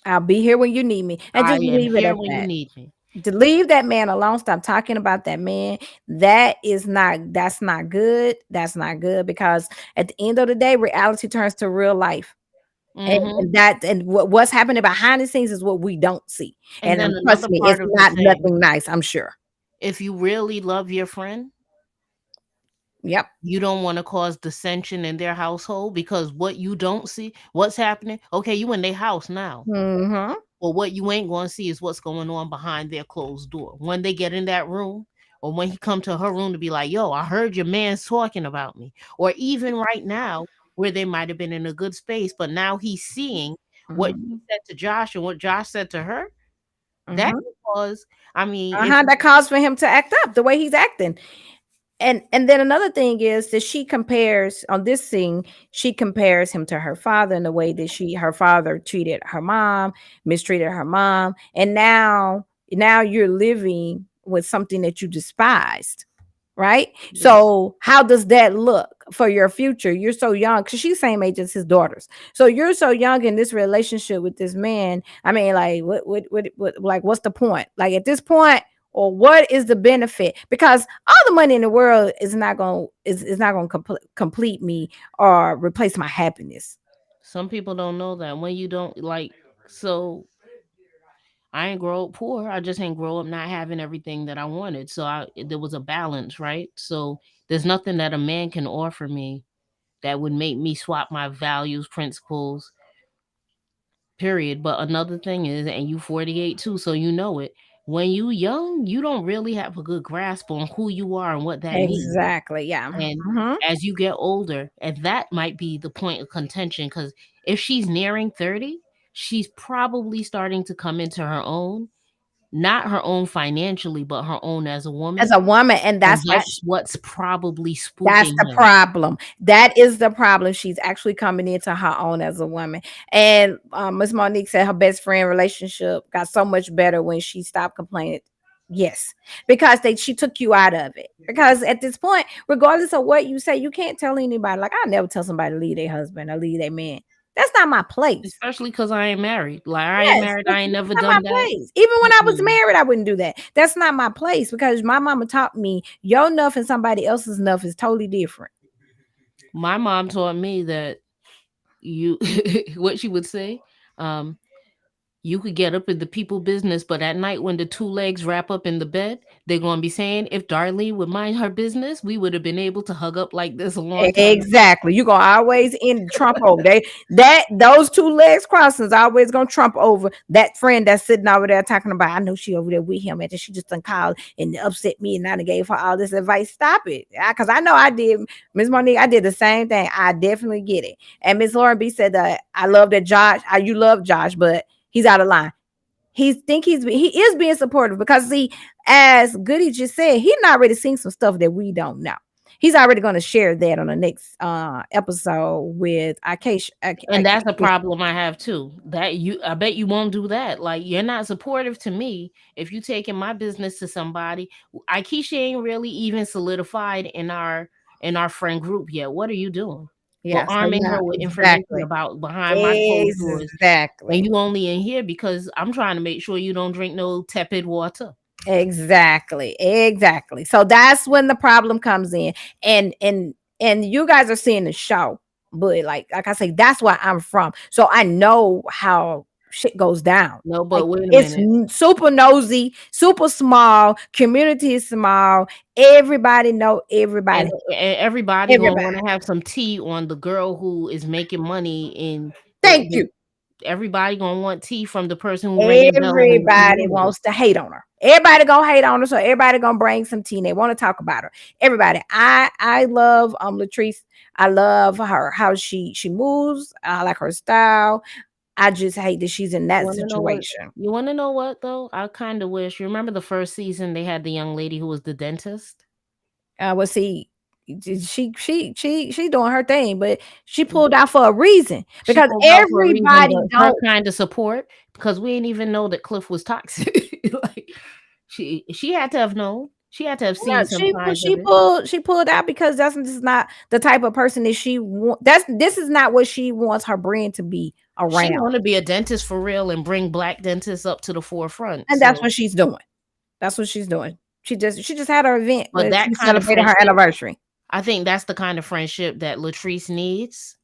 I'll be here when you need me. And I just am leave it here at when you that. need me. To leave that man alone, stop talking about that man. That's not good. That's not good because at the end of the day, reality turns to real life. Hmm. What's happening behind the scenes is what we don't see. And And then trust another me, it's part of the not thing, nothing nice, I'm sure. if you really love your friend, Yep. you don't want to cause dissension in their household because what you don't see, what's happening. Okay, you in their house now. Mhm. Well, what you ain't going to see is what's going on behind their closed door. When they get in that room, or when he come to her room to be like, "Yo, I heard your man's talking about me," or even right now where they might have been in a good space, but now he's seeing what she Mhm. said to Josh and what Josh said to her. That Mhm. can cause, I mean, if That calls for him to act up the way he's acting. And then another thing is that she compares on this scene, she compares him to her father in the way that her father treated her mom, mistreated her mom, and now you're living with something that you despised, right? yeah, So how does that look for your future? You're so young because she's same age as his daughters. So you're so young in this relationship with this man. I mean, like, what like, what's the point? Like at this point, or what is the benefit? Because all the money in the world is not going to complete me or replace my happiness. some people don't know that when you don't like, so I ain't grow up poor. I just ain't grow up not having everything that I wanted. So there was a balance, right? So there's nothing that a man can offer me that would make me swap my values, principles, period. But another thing is, and you 48 too, so you know it. When you young, you don't really have a good grasp on who you are and what that means. Exactly. Yeah. And Hmm. as you get older, and that might be the point of contention, because if she's nearing 30, she's probably starting to come into her own, not her own financially, but her own as a As woman. a woman, and And that's what's probably that's spooking the him. problem. That is the problem. She's actually coming into her own as a woman. And Miss Monique said her best friend relationship got so much better when she stopped complaining. Yes, because she took you out of it. Because at this point, regardless of what you say, you can't tell anybody. Like I never tell somebody to leave their husband or leave their man. That's not my place. Especially because I ain't married. Like, I ain't Yes, married. that's I ain't never not my done that. place. Even when I was Mm-mm. married, I wouldn't do that. That's not my place because my mama taught me your enough and somebody else's enough is totally different. My mom taught me that you, what she would say, um, you could get up in the people business, but at night when the two legs wrap up in the bed, they're gonna be saying, if Darlene would mind her business, we would have been able to hug up like this a long time ago. Exactly. You're gonna always end trump over. Those two legs crossing is always gonna trump over that friend that's sitting over there talking about, I know she over there with him and she just done called and upset me and I done gave her all this advice. Stop it. Because I know I did, Miss Monique, I did the same thing. I definitely get it. And Miss Lauren B said that I love that Josh, you love Josh, but he's out of line. He is being supportive because see, as Goody just said, he's already seen some stuff that we don't know. He's already going to share that on the next episode with Acacia. And that's a problem I have too. That you, I bet you won't do that. Like, you're not supportive to me if you taking my business to somebody. Aikisha ain't really even solidified in our friend group yet. What are you doing? But Yeah, so arming yeah, her with information exactly. about behind my closed doors, and Exactly. you only in here because I'm trying to make sure you don't drink no tepid water. Exactly. So that's when the problem comes in. And you guys are seeing the show. But like I say, that's where I'm from. So I know how shit goes down. No, Like but wait a it's minute. super nosy, super small, community is small, everybody know everybody. And everybody gonna Everybody. want to have some tea on the girl who is making money in Thank you. everybody gonna want tea from the person who ringing bells in the Everybody community. wants to hate on her. Everybody gonna hate on her, so everybody gonna bring some tea and they want to talk about her. Everybody. I love Latrice. I love her how she moves. I like her style. I just hate that she's in You that want to know what? situation. You want to know what though? I kind of wish. You remember the first season they had the young lady who was the dentist. Well, see, she doing her thing, but she pulled out for a reason She because pulled out for a reason, everybody but her don't. kind of support because we didn't even know that Cliff was toxic. Like she had to have known. She had to have Yeah, seen some signs of it. she pulled out because this is not the type of person that she want. This is not what she wants her brand to be She around, want to be a dentist for real and bring black dentists up to the forefront. and that's So, what she's doing. That's what she's doing. She just had her event but where that she kind of celebrated her friendship, anniversary. I think that's the kind of friendship that Latrice needs.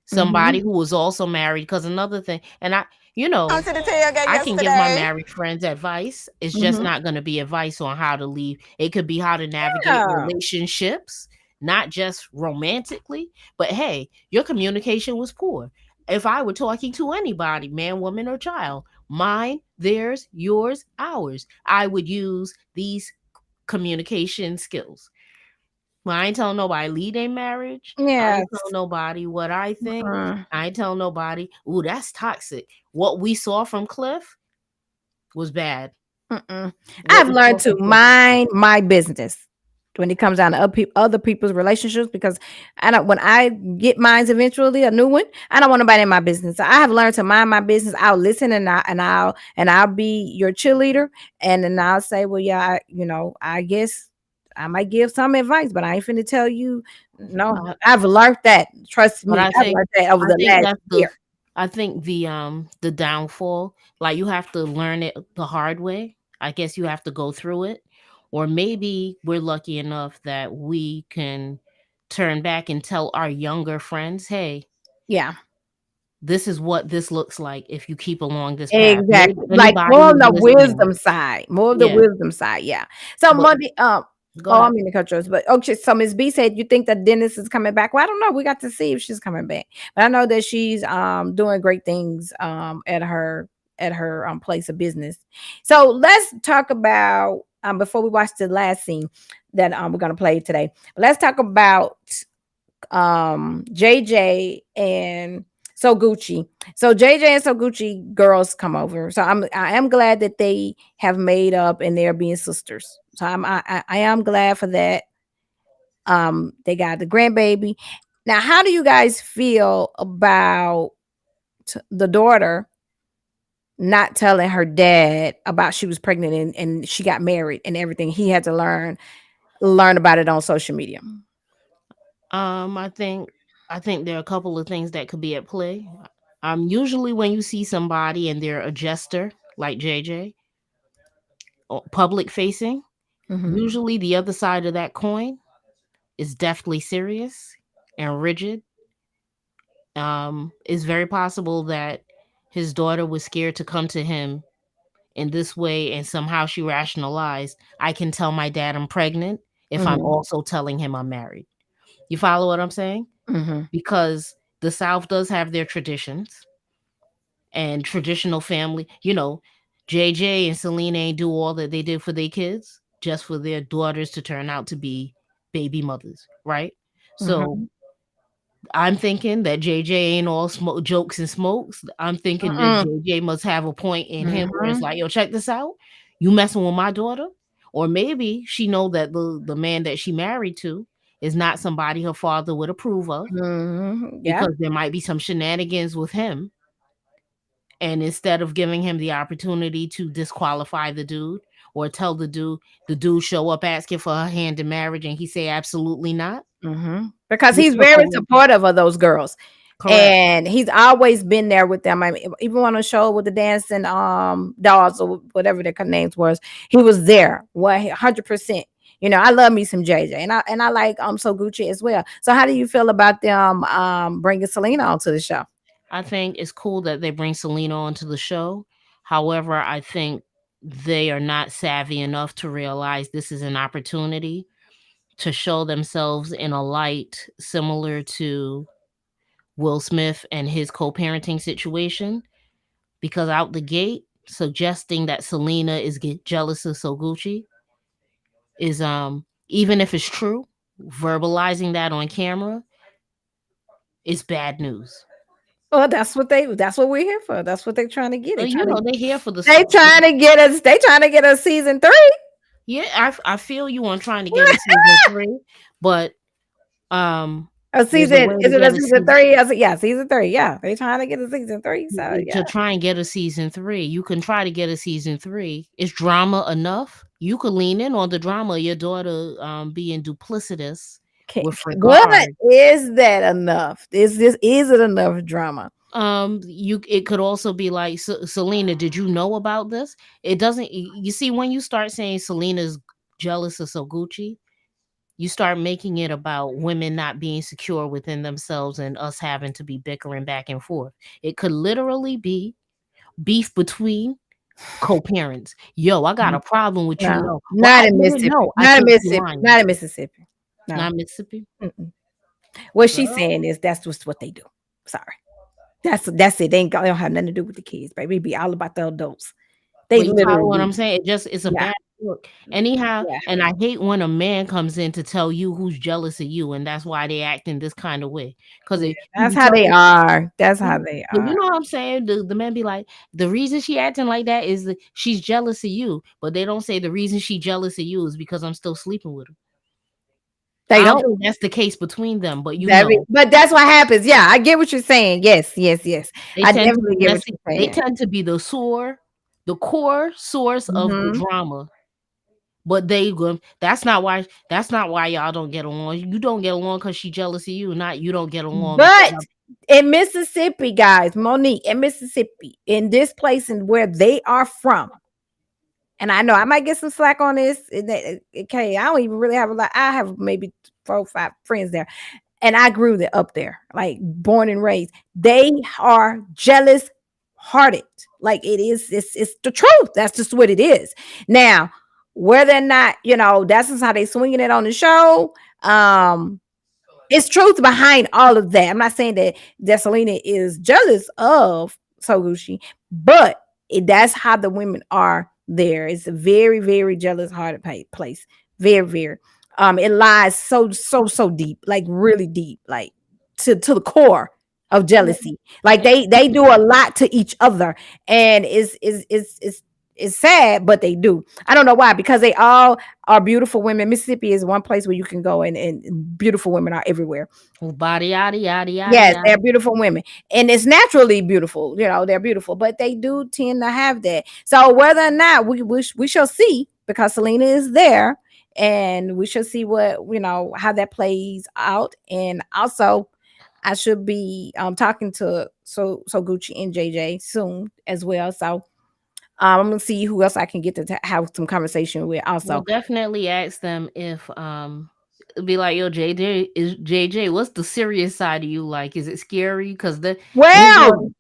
Hmm. Somebody who was also married. Because another thing, and Come to the tailgate I can give my yesterday. married friends advice. It's just Hmm. not going to be advice on how to leave. It could be how to navigate Yeah. relationships, not just romantically, but hey, your communication was poor. If I were talking to anybody, man, woman, or child, mine, theirs, yours, ours, I would use these communication skills. Well, I ain't telling nobody lead their marriage. I ain't Yes. telling nobody what I think. Mm. I ain't telling nobody, ooh, that's toxic. What we saw from Cliff was bad. Mm-mm. What I've we saw learned to from Cliff was bad. mind my business when it comes down to other people's relationships because I don't when I get mine eventually a new one, I don't want nobody in my business. So I have learned to mind my business. I'll listen and I'll be your cheerleader and then I'll say, well, yeah, I guess I might give some advice, but I ain't finna tell you. No, Uh, I've learned that. Trust but me, I've learned that over I the think last that's year. I think the downfall, like you have to learn it the hard way. I guess you have to go through it. Or maybe we're lucky enough that we can turn back and tell our younger friends, hey, Yeah. this is what this looks like if you keep along this path. Maybe Exactly. Like anybody more on who's the listening. wisdom side. More of the Yeah, wisdom side. Yeah. So but Monday, go oh, I ahead. mean the cultures, but okay. So Miss B said you think that Dennis is coming back. Well, I don't know. We got to see if she's coming back. But I know that she's doing great things at her place of business. So let's talk about before we watch the last scene that we're gonna play today. Let's talk about JJ and Sogucci. So JJ and Sogucci girls come over. So I am glad that they have made up and they're being sisters. So I am glad for that. They got the grandbaby. Now, how do you guys feel about the daughter not telling her dad about she was pregnant and she got married and everything? He had to learn about it on social media. I think there are a couple of things that could be at play. Usually when you see somebody and they're a jester like JJ, public facing, Hmm. usually the other side of that coin is deathly serious and rigid. It's very possible that his daughter was scared to come to him in this way and somehow she rationalized, I can tell my dad I'm pregnant if I'm Hmm. also telling him I'm married. You follow what I'm saying? Hmm. Because the South does have their traditions and traditional family. JJ and Selena ain't do all that they did for their kids just for their daughters to turn out to be baby mothers, right? So Hmm. I'm thinking that JJ ain't all smoke jokes and smokes. I'm thinking that Mm-mm. JJ must have a point in him where it's Mhm. like, yo, check this out. You messing with my daughter? Or maybe she know that the man that she married to is not somebody her father would approve of Mhm. Yeah. because there might be some shenanigans with him. And instead of giving him the opportunity to disqualify the dude or tell the dude show up asking for her hand in marriage and he say absolutely not. Because This he's took very away. supportive of those girls, Correct. and he's always been there with them. I mean, even on a show with the dancing dolls or whatever their names was, he was there. 100%. I love me some JJ, and I like Sogucci as well. So how do you feel about them bringing Selena onto the show? I think it's cool that they bring Selena onto the show. However, I think they are not savvy enough to realize this is an opportunity to show themselves in a light similar to Will Smith and his co-parenting situation, because out the gate suggesting that Selena is jealous of Soguchi is even if it's true, verbalizing that on camera is bad news. Well, that's what we're here for. That's what they're trying to get. Well, you know, they're here for the They trying to get us. They trying to get us season 3. Yeah, I feel you on trying to get a season 3, but A there's a season way is to it get a a season season 3? I said, yeah, season 3. Yeah, they trying to get a season 3. So to yeah, try and get a season 3. You can try to get a season 3. Is drama enough? You could lean in on the drama. Your daughter being duplicitous with what regard. is that enough? Is it enough drama? It could also be like, Selena, did you know about this? It doesn't. You see, when you start saying Selena's jealous of Soguchi, you start making it about women not being secure within themselves and us having to be bickering back and forth. It could literally be beef between co-parents. Yo, I got a problem with you. No, No, well, not I in didn't Mississippi. know. I Not in think you're Mississippi. lying. Not in Mississippi. No. Not Mississippi. Mm-mm. What she's Girl. saying is that's just what they do. Sorry. That's it. They don't have nothing to do with the kids, baby. It be all about the adults. They But you follow literally what do. I'm saying? It's a Yeah. bad look. Anyhow, Yeah. and I hate when a man comes in to tell you who's jealous of you, and that's why they act in this kind of way. Because Yeah, you that's be how they telling, are. That's how they but you are. know what I'm saying? The man be like, the reason she acting like that is that she's jealous of you, but they don't say the reason she jealous of you is because I'm still sleeping with her. They I don't don't. think that's the case between them, but But that's what happens. Yeah, I get what you're saying. Yes, yes, yes. they I tend to definitely be get what messy. you're They saying. tend to be the core source of the Hmm. drama. But they go. That's not why. That's not why y'all don't get along. You don't get along because she jealous of you. Not you don't get along because But in Mississippi, guys, Monique, in Mississippi, in this place and where they are from, and I know I might get some slack on this. Okay, I don't even really have a lot. I have maybe 4 or 5 friends there, and I grew up there, like born and raised. They are jealous hearted. Like it's the truth. That's just what it is. Now, whether or not, that's just how they swinging it on the show. It's truth behind all of that. I'm not saying that Selena is jealous of Soguchi, but that's how the women are there. It's a very, very jealous hearted place. Very, very. It lies so deep, like really deep, like to the core of jealousy. Like they do a lot to each other, and it's sad, but they do. I don't know why, because they all are beautiful women. Mississippi is one place where you can go, and beautiful women are everywhere. body yada yada yada Yes, yada. they're beautiful women, and it's naturally beautiful. They're beautiful, but they do tend to have that. So whether or not we shall see, because Selena is there, and we shall see what how that plays out. And also, I should be talking to Gucci and JJ soon as well. So I'm gonna see who else I can get to have some conversation with. Well, Also, definitely ask them if be like, yo, JJ, what's the serious side of you like? Is it scary? Because his well,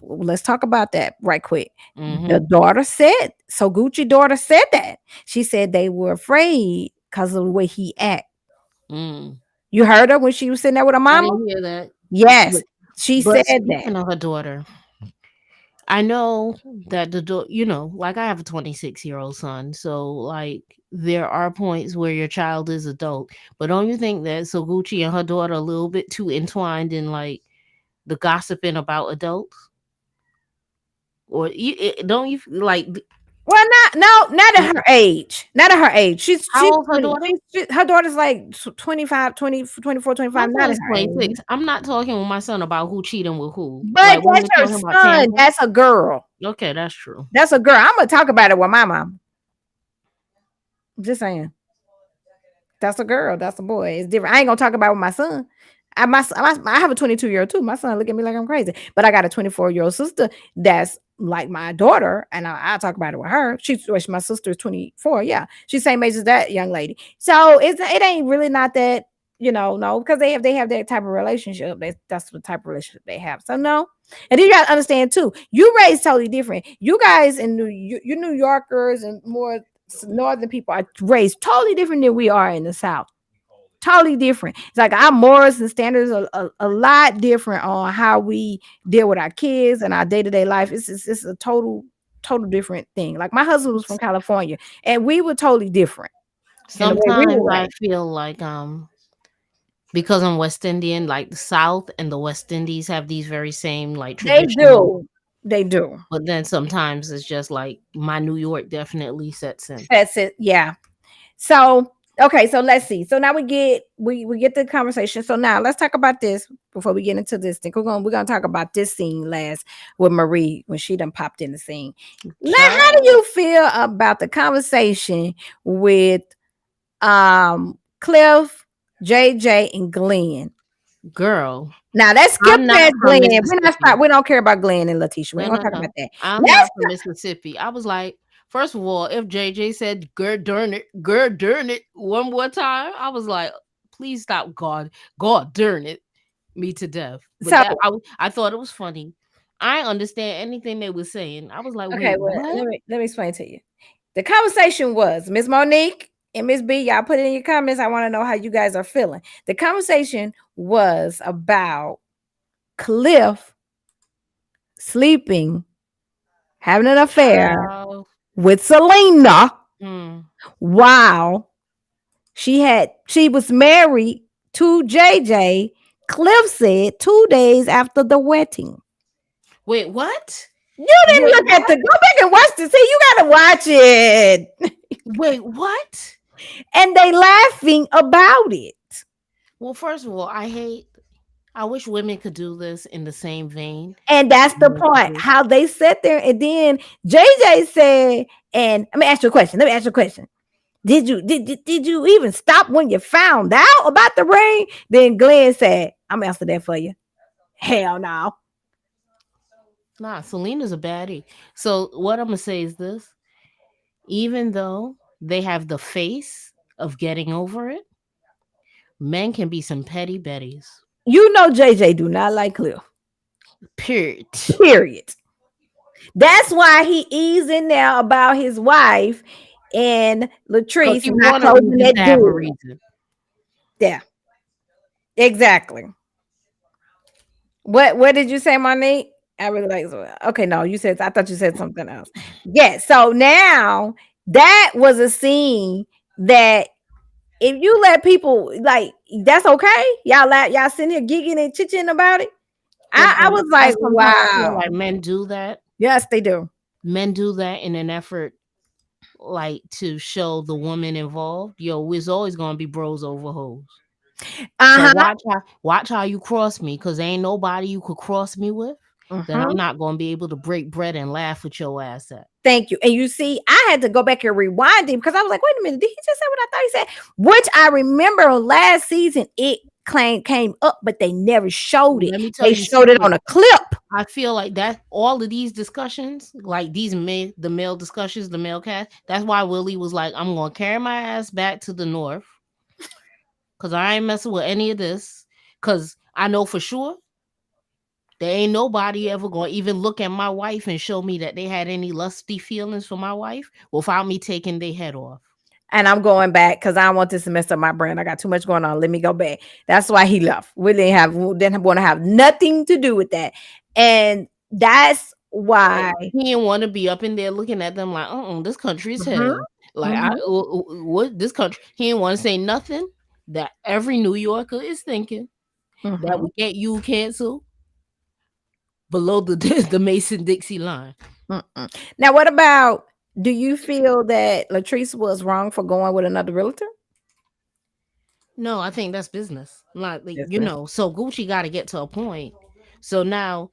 let's talk about that right quick. The daughter said, Gucci daughter said that. She said they were afraid because of the way he act. You heard her when she was sitting there with her I mama? didn't hear that. Yes, she But said that. speaking of her daughter, I know that like I have a 26-year-old son, so like there are points where your child is adult, but don't you think that Soguchi and her daughter are a little bit too entwined in like the gossiping about adults? Or don't you like? Well, not at her age. Not at her age. She's How old her daughter? her daughter's like 25, 20, 24, 25. My Not at son's her age. 26. I'm not talking with my son about who cheating with who. But Like when that's we're her talking about son. Tambra. That's a girl. Okay, that's true. That's a girl. I'm gonna talk about it with my mom. Just saying. That's a girl. That's a boy. It's different. I ain't gonna talk about it with my son. I have a 22-year-old too. My son look at me like I'm crazy, but I got a 24-year-old sister that's like my daughter, and I talk about it with her. She's my sister is 24. Yeah, she's same age as that young lady. So it ain't really not that, no, because they have that type of relationship. That's the type of relationship they have. So no. And then you gotta understand too, you raised totally different. You guys in you New Yorkers and more northern people are raised totally different than we are in the South. Totally different. It's like our morals and standards are a lot different on how we deal with our kids and our day-to-day life. It's a total different thing. Like my husband was from California and we were totally different in the way we Sometimes were I raised. feel like because I'm West Indian, like the South and the West Indies have these very same like They traditional. do. They do. But then sometimes it's just like my New York definitely sets in. That's it. Yeah. So okay, so let's see. So now we get the conversation. So now let's talk about this before we get into this thing. We're gonna talk about this scene last with Marie when she done popped in the scene. Now, how do Child, you feel about the conversation with Cliff, JJ, and Glenn? girl, Now let's skip I'm not past from Glenn. Mississippi. We don't care about Glenn and LaTisha. We No, ain't gonna no, talk no. about that. I'm Let's not from Mississippi. I was like, first of all, if JJ said girl darn it one more time, I was like, please stop, God darn it, me to death. But so I thought it was funny. I understand anything they were saying. I was like, okay, wait, well, what? let me explain to you. The conversation was Miss Monique and Miss B. Y'all put it in your comments. I want to know how you guys are feeling. The conversation was about Cliff sleeping, having an affair Child. with Selena Hmm. while she was married to JJ. Cliff said 2 days after the wedding. Wait, what? You didn't Wait, look at what? the go back and watch the see. You gotta watch it. Wait, what? And they laughing about it. Well, first of all, I wish women could do this in the same vein. And that's the Men could point. do. How they sat there and then JJ said, and let me ask you a question. Let me ask you a question. Did you even stop when you found out about the ring? Then Glenn said, I'm answering that for you. Hell no. Nah, Selena's a baddie. So what I'm gonna say is this: even though they have the face of getting over it, men can be some petty betties. You know JJ do not like Cliff. Period. Period. That's why he eased in there about his wife and Because Latrice he not wanted closing reasons that to have a deal. reason. Yeah, exactly. What did you say, Monique? I really like okay, no, I thought you said something else. Yeah, so now that was a scene that if you let people like that's okay. Y'all sitting here gigging and chitching about it. But I was I like, sometimes feel wow. like men do that. Yes, they do. Men do that in an effort like to show the woman involved. Yo, it's always gonna be bros over hoes. So Uh-huh. watch how you cross me, cause ain't nobody you could cross me with that Uh-huh. I'm not gonna be able to break bread and laugh with your ass at. Thank you. And you see, I had to go back and rewind it because I was like, wait a minute, did he just say what I thought he said? Which I remember last season it came up, but they never showed it. Let me tell They you the showed it secret. on a clip. I feel like that all of these discussions, like the male discussions, the male cast, that's why Willie was like, I'm gonna carry my ass back to the north because I ain't messing with any of this. Cause I know for sure there ain't nobody ever gonna even look at my wife and show me that they had any lusty feelings for my wife without me taking their head off. And I'm going back because I don't want this to mess up my brain. I got too much going on. Let me go back. That's why he left. We didn't want to have nothing to do with that. And that's Like why. he didn't want to be up in there looking at them like, this country is Mhm, hell. Like mhm, what this country? He didn't want to say nothing that every New Yorker is thinking that mhm, we get you canceled below the the Mason Dixie line. mm-mm. Now, what about? Do you feel that Latrice was wrong for going with another realtor? No, I think that's business. Yes, sir. So Gucci got to get to a point. So now,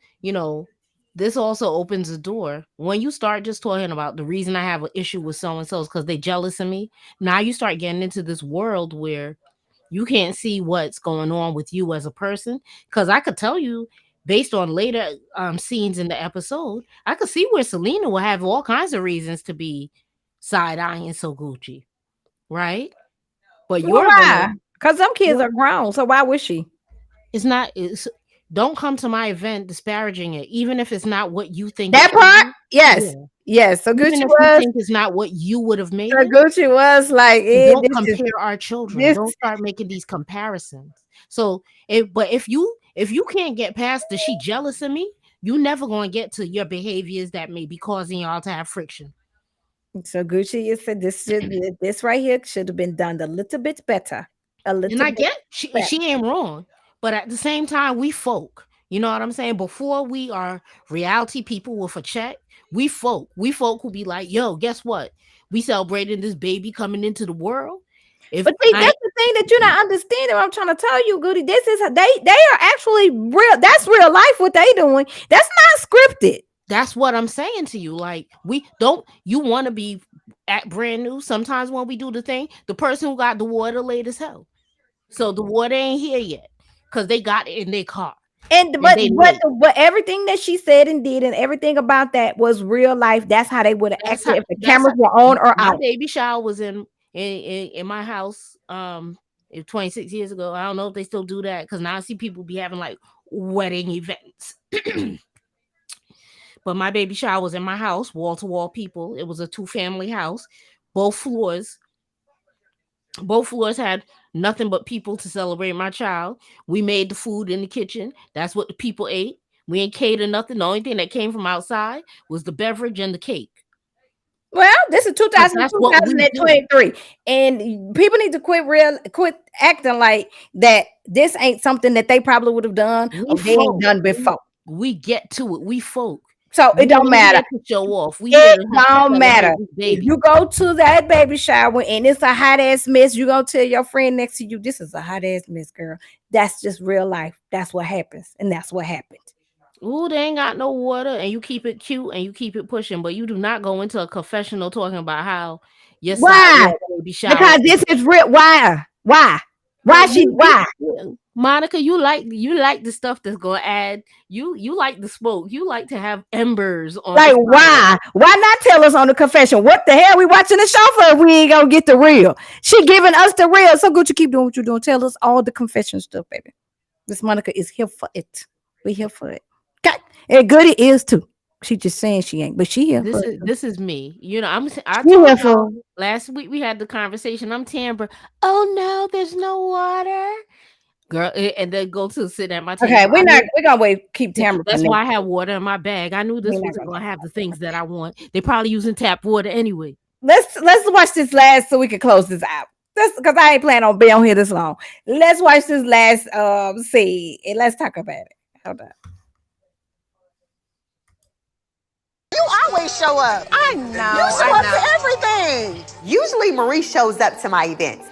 this also opens the door when you start just talking about the reason I have an issue with so and so is because they jealous of me. Now you start getting into this world where you can't see what's going on with you as a person. Because I could tell you based on later scenes in the episode, I could see where Selena will have all kinds of reasons to be side eyeing Sogucci, right? But Well, you're gonna, why? Because some kids are grown, so why would she? it's not. It's, don't come to my event disparaging it, even if it's not what you think it That should part, be. yes, Yeah, yes. So even Gucci if you was, think it's not what you would have made so it. Gucci was like, Don't this is compare our children. this. Don't start making these comparisons. So, but if you can't get past the she jealous of me, you never gonna get to your behaviors that may be causing y'all to have friction. So Gucci, you said this right here should have been done a little bit better, a And little I bit get better. she ain't wrong, but at the same time, we folk. You know what I'm saying? Before we are reality people with a check, we folk who be like, yo, guess what? We celebrating this baby coming into the world. If But see, I that's the thing that you're not understanding. What I'm trying to tell you, Goody. This is they are actually real. That's real life. What they doing. That's not scripted. that's what I'm saying to you. Like, we don't, you want to be at brand new. Sometimes when we do the thing, the person who got the water late as hell. So the water ain't here yet because they got it in their car And and they late. but everything that she said and did and everything about that was real life. That's how they would have That's acted how, if the that's how cameras were on or my out. baby shower was in my house 26 years ago. I don't know if they still do that because now I see people be having like wedding events. But my baby shower was in my house, wall to wall people. It was a 2-family house. Both floors, both floors had nothing but people to celebrate my child. We made the food in the kitchen. That's what the people ate. We ain't catered nothing. The only thing that came from outside was the beverage and the cake. Well, this is 'Cause 2000, that's what we do. and people need to quit acting like that. This ain't something that they probably would have done We or they ain't folk. done before. We get to it. We folk. So it We don't ain't matter. here to show off. We here It to don't matter. celebrate this If baby. you go to that baby shower and it's a hot ass mess, you gonna tell your friend next to you, this is a hot ass mess, girl. That's just real life. That's what happens. And that's what happened. Ooh, they ain't got no water, and you keep it cute and you keep it pushing, but you do not go into a confessional talking about how your side Why? wall baby shower. Because this is real. Why? Why? Well, Why? Monica, you like the stuff that's gonna add. You like the smoke. You like to have embers on the Like fire. why? Why not tell us on the confession? What the hell we watching the show for if we ain't gonna get the real? She giving us the real. So good you keep doing what you're doing. Tell us all the confession stuff, baby. Miss Monica is here for it. We here for it. Okay. And Goody is too. She just saying she ain't, but she here for it. This is me. You know, I She told here y'all for last week we had the conversation. I'm Tambra. Oh no, there's no water. Girl, and then go to sit at my okay. table. I knew We're gonna wait, keep Tamara for that's next. why I have water in my bag. I knew this We're not wasn't gonna gonna have the things that I want. They probably using tap water anyway. let's watch this last so we can close this out. That's because I ain't planning on being on here this long. Let's watch this last see and let's talk about it. Hold up. You always show up. I know. You show up to everything. Usually Maurice shows up to my events,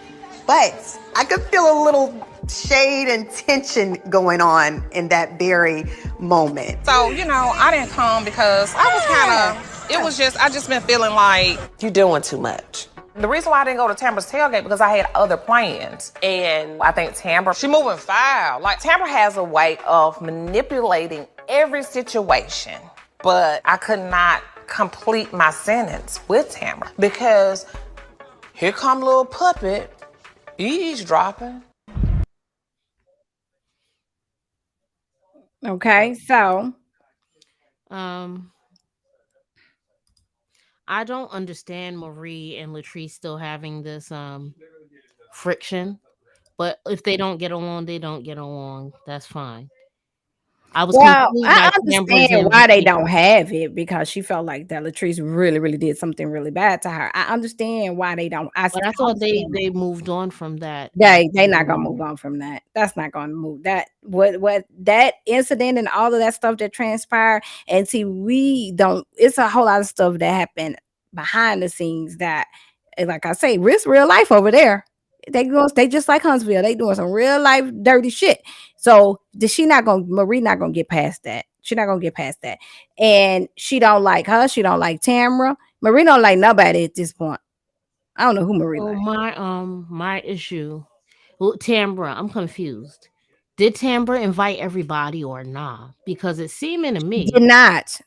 but I could feel a little shade and tension going on in that very moment. So, I didn't come because I was I just been feeling like. You doing too much. The reason why I didn't go to Tambra's tailgate because I had other plans. And I think Tambra, she moving foul. Like, Tambra has a way of manipulating every situation. But I could not complete my sentence with Tambra because here come little puppet eavesdropping. Okay, so I don't understand Marie and Latrice still having this friction, but if they don't get along, they don't get along. That's fine. I was well, confused by I Tambra's understand why they don't have it because she felt like that Latrice really, really did something really bad to her. I understand why they don't. But I thought they moved on from that. They not gonna move on from that. That's not gonna move that what that incident and all of that stuff that transpired. And see, we don't. It's a whole lot of stuff that happened behind the scenes that, like I say, risk real life over there. They just like Huntsville. They doing some real life dirty shit. So Marie not gonna get past that. She not gonna get past that. And she don't like her. She don't like Tamra. Marie don't like nobody at this point. I don't know who Marie So like. my issue, well, Tambra, I'm confused. Did Tambra invite everybody or nah? Because it's seeming to me, Did not.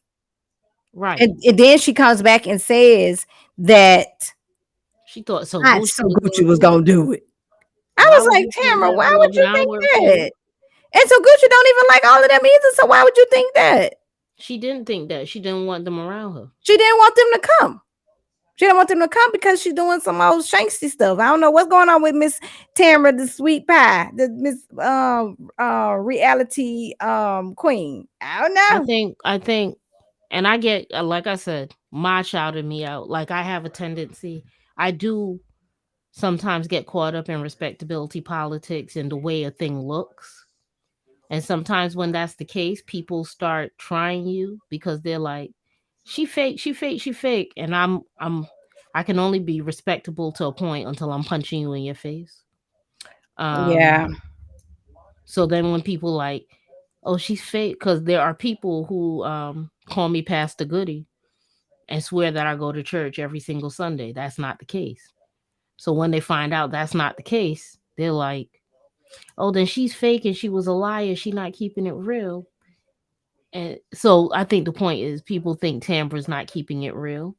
right? And then she comes back and says that She thought so. I Gucci so was Gucci gonna was do it. gonna do it. I Why was would like, you think Tamara, that? why Well, would then you I think work for you. that? And so Gucci don't even like all of them either. So why would you think that? She didn't think that. She didn't want them around her. She didn't want them to come. She didn't want them to come because she's doing some old shanksy stuff. I don't know what's going on with Miss Tamara, the sweet pie, the Miss reality queen. I don't know. I think, and I get like I said, Ma shouted me out. Like I have a tendency. I do sometimes get caught up in respectability politics and the way a thing looks. And sometimes when that's the case, people start trying you because they're like, she fake, she fake, she fake. And I can only be respectable to a point until I'm punching you in your face. Yeah. So then when people like, oh, she's fake, because there are people who call me Pastor Goody and swear that I go to church every single Sunday. That's not the case. So when they find out that's not the case, they're like, oh, then she's fake and she was a liar. She not keeping it real. And so I think the point is people think Tambra's not keeping it real.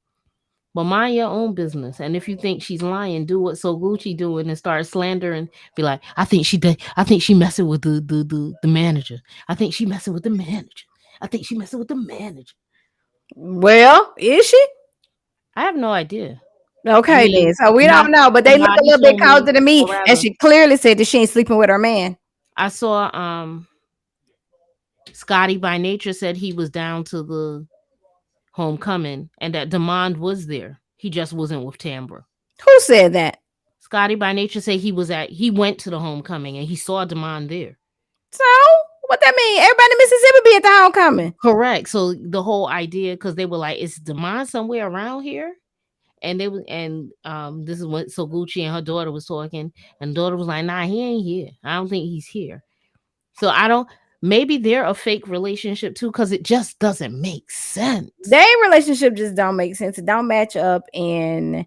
But mind your own business. And if you think she's lying, do what Sogucci doing and start slandering. Be like, I think she did. I think she messing with the manager. I think she messing with the manager. I think she messing with the manager. Well, is she? I have no idea. I Okay, then. mean, So we don't know, but they look a somebody little bit told me, colder to or me, and rather, she clearly said that she ain't sleeping with her man. I saw Scotty by Nature said he was down to the homecoming and that Demand was there. He just wasn't with Tambra. Who said that? Scotty by Nature said he went to the homecoming and he saw Demand there. So what that mean? Everybody in Mississippi be at the homecoming. Correct. So the whole idea, because they were like, is Demand somewhere around here? And they was this is what Sogucci and her daughter was talking, and the daughter was like, nah, he ain't here. I don't think he's here. So I don't. Maybe they're a fake relationship too, because it just doesn't make sense. Their relationship just don't make sense. It don't match up, and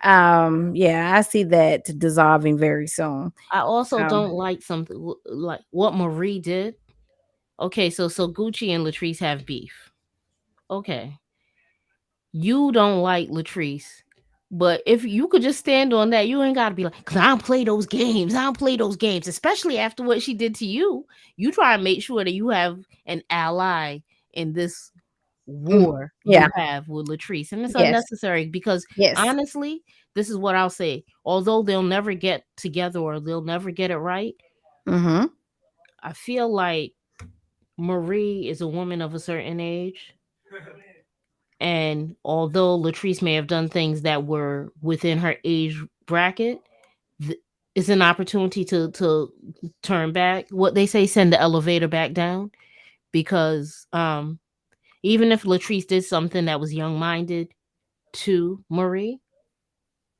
yeah, I see that dissolving very soon. I also don't like something like what Marie did. Okay, so Gucci and Latrice have beef. Okay, you don't like Latrice, but if you could just stand on that, you ain't gotta be like, because I don't play those games. I don't play those games, especially after what she did to you. You try and make sure that you have an ally in this war Yeah. you have with Latrice, and it's Yes. unnecessary because Yes. honestly, this is what I'll say. Although they'll never get together or they'll never get it right, Mm-hmm. I feel like Marie is a woman of a certain age. And although Latrice may have done things that were within her age bracket, it's an opportunity to turn back. What they say, send the elevator back down, because even if Latrice did something that was young minded to Marie,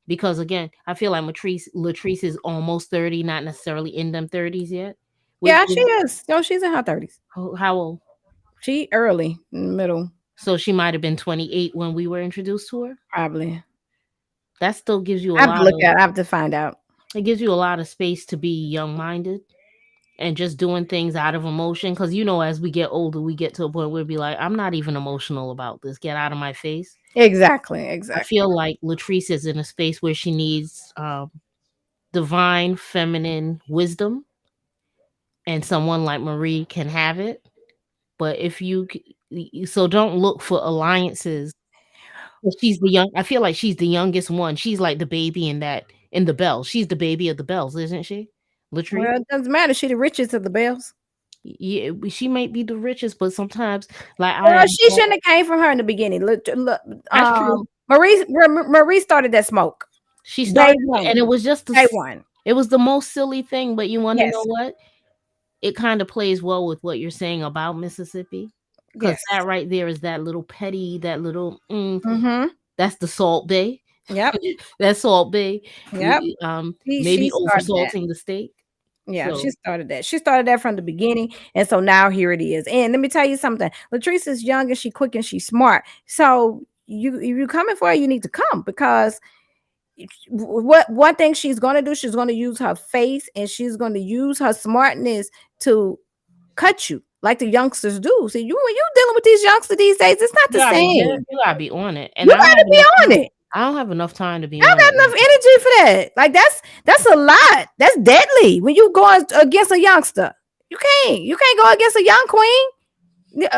because again, I feel like Latrice is almost 30, not necessarily in them 30s yet. Yeah, she is. No, she's in her 30s. How old? She early, middle. So she might have been 28 when we were introduced to her. Probably. That still gives you I have to look at. I have to find out. It gives you a lot of space to be young minded and just doing things out of emotion. Because as we get older, we get to a point where we be like, I'm not even emotional about this. Get out of my face. Exactly. I feel like Latrice is in a space where she needs divine feminine wisdom, and someone like Marie can have it. But so don't look for alliances. She's I feel like she's the youngest one. She's like the baby in the Belle. She's the baby of the Bells, isn't she? Latrice? Well, it doesn't matter. She the richest of the Bells. Yeah, she might be the richest, but sometimes like she shouldn't have came from her in the beginning. Look, that's true. Marie started that smoke. She started, and it was just day one. It was the most silly thing, but you want to Yes. know what? It kind of plays well with what you're saying about Mississippi, because that right there is that little petty, that little. That's the Salt Bay. Yep. That's Salt Bay. Yep. Maybe over salting the steak. Yeah, she started that. She started that from the beginning, and so now here it is. And let me tell you something: Latrice is young and she quick and she's smart. So you coming for her, you need to come, because what one thing she's going to do, she's going to use her face and she's going to use her smartness to cut you like the youngsters do. See, you when you dealing with these youngsters these days, it's not the same. You gotta be on it, and You I don't got to have be enough on time. it. I don't have enough time to be I don't on got it. enough energy for that. Like that's a lot. That's deadly when you go against a youngster. You can't go against a young queen.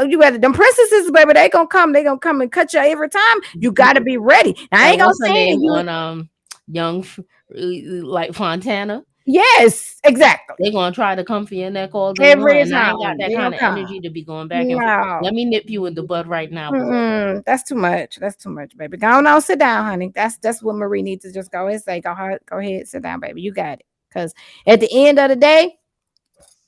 You better them princesses, baby. They gonna come. They gonna come and cut you every time. You got to be ready. I ain't gonna What's her say name you. on Young like Fontana? Yes, exactly. They gonna try to come for your neck all day long, Every and I ain't got time that they kind gonna of come. energy to be going back and forth. No. Let me nip you in the bud right now, boo. That's too much. That's too much, baby. Go on, sit down, honey. That's what Marie needs to just go and say. Go ahead, sit down, baby. You got it. Because at the end of the day,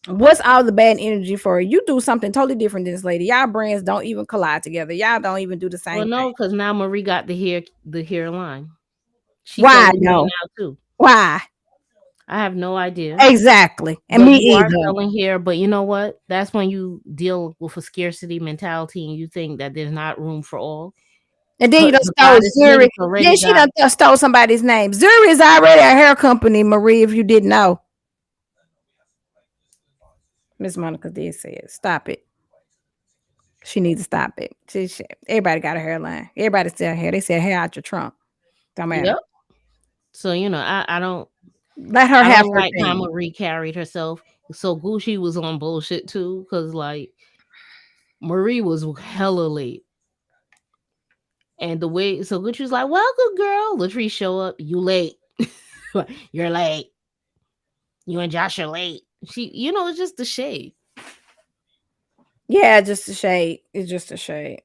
what's all the bad energy for? You do something totally different than this lady. Y'all brands don't even collide together. Y'all don't even do the Well, same no, thing. because now Marie got the hair line. She Why? selling hair No. now too. Why? I have no idea. Exactly. And But me you are either. selling hair. But you know what? That's when you deal with a scarcity mentality and you think that there's not room for all. And then you done The stole goddess Zuri. Venus already Then she got. done stole somebody's name. Zuri is already a hair company, Marie, if you didn't know. Miss Monica did say it. Stop it. She needs to stop it. Everybody got a hairline. Everybody sell hair. They sell hair out your trunk. Don't matter. Yep. So I don't Let her I have don't her like how thing. Marie carried herself. So Gucci was on bullshit too, because like Marie was hella late. And the way so Gucci was like, "Welcome, girl." Latrice show up, you late. You're late. You and Josh are late. It's just the shade. Yeah, just a shade. It's just a shade.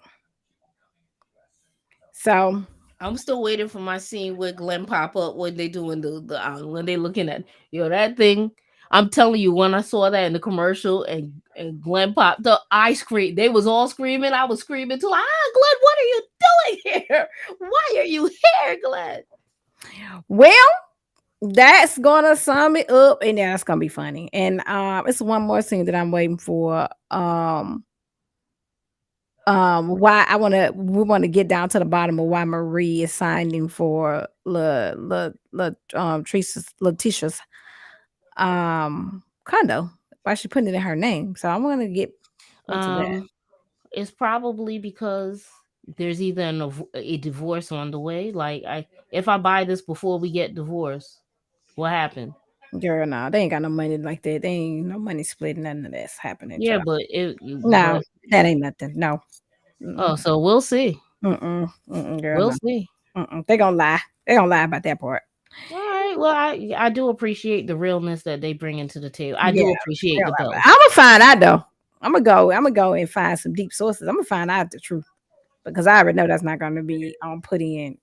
So I'm still waiting for my scene where Glenn pop up when they doing the when they looking at that thing. I'm telling you, when I saw that in the commercial and Glenn popped up, I screamed. They was all screaming. I was screaming too. Like, Glenn, what are you doing here? Why are you here, Glenn? well, that's gonna sum it up, and that's gonna be funny. And it's one more scene that I'm waiting for. Why we want to get down to the bottom of why Marie is signing for Letitia's condo. Why she putting it in her name? So I'm gonna get into that. It's probably because there's either a divorce on the way. Like if I buy this before we get divorced, what happened? Girl, no, they ain't got no money like that. They ain't no money split. None of that's happening, Yeah, child. but No, that ain't nothing. No. Oh, so we'll see. Girl, We'll no. see. They gonna lie. They gonna lie about that part. All right. Well, I do appreciate the realness that they bring into the table. I Yeah, do appreciate the Belle. I'm gonna find out though. I'm gonna go and find some deep sources. I'm gonna find out the truth because I already know that's not gonna be put in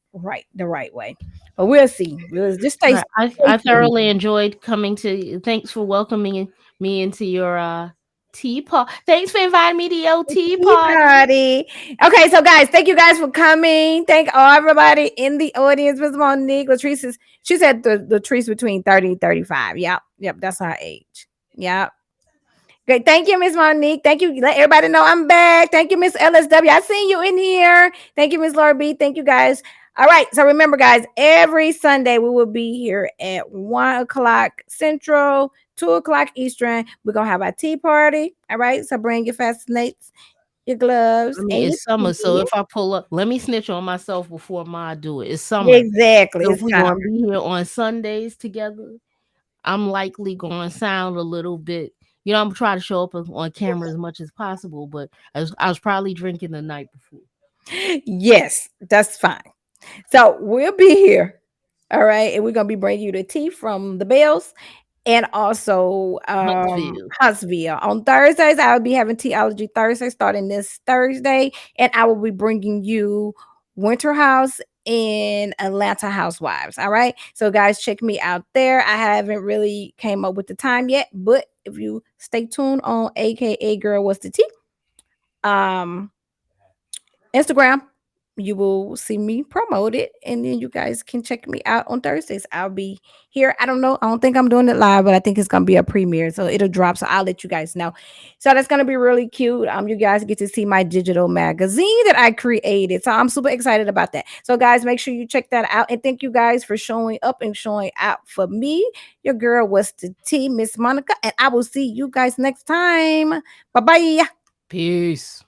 the right way. But we'll see. We'll just stay. I thoroughly enjoyed coming to. Thanks for welcoming me into your tea party. Thanks for inviting me to your tea party. Okay, so guys, thank you guys for coming. Thank all everybody in the audience. Miss Monique, Latrice she said the Latrice between 30 and 35. Yep, that's her age. Yep. Great. Thank you, Miss Monique. Thank you. Let everybody know I'm back. Thank you, Miss LSW. I seen you in here. Thank you, Miss Laura B. Thank you, guys. All right. So remember, guys, every Sunday we will be here at 1 o'clock Central, 2 o'clock Eastern. We're going to have our tea party. All right. So bring your fascinates, your gloves, I mean, and it's summer, your so tea. if I pull up, let me snitch on myself before Ma do it. It's summer. Exactly. So if It's we're time. gonna be here on Sundays together, I'm likely gonna sound a little bit. I'm trying to show up on camera as much as possible, but I was probably drinking the night before. Yes, that's fine. So we'll be here. All right. And we're going to be bringing you the tea from the Bells and also Huntsville. Huntsville. On Thursdays, I will be having Teology Thursday starting this Thursday. And I will be bringing you Winter House and Atlanta Housewives. All right. So guys, check me out there. I haven't really came up with the time yet, but if you stay tuned on AKA Girl What's the Tea, Instagram, you will see me promote it, and then you guys can check me out on Thursdays. I'll be here. I don't know. I don't think I'm doing it live, but I think it's gonna be a premiere, so it'll drop. So I'll let you guys know. So that's gonna be really cute. You guys get to see my digital magazine that I created. So I'm super excited about that. So guys, make sure you check that out, and thank you guys for showing up and showing out for me. Your girl was the T, Miss Monica, and I will see you guys next time. Bye bye. Peace.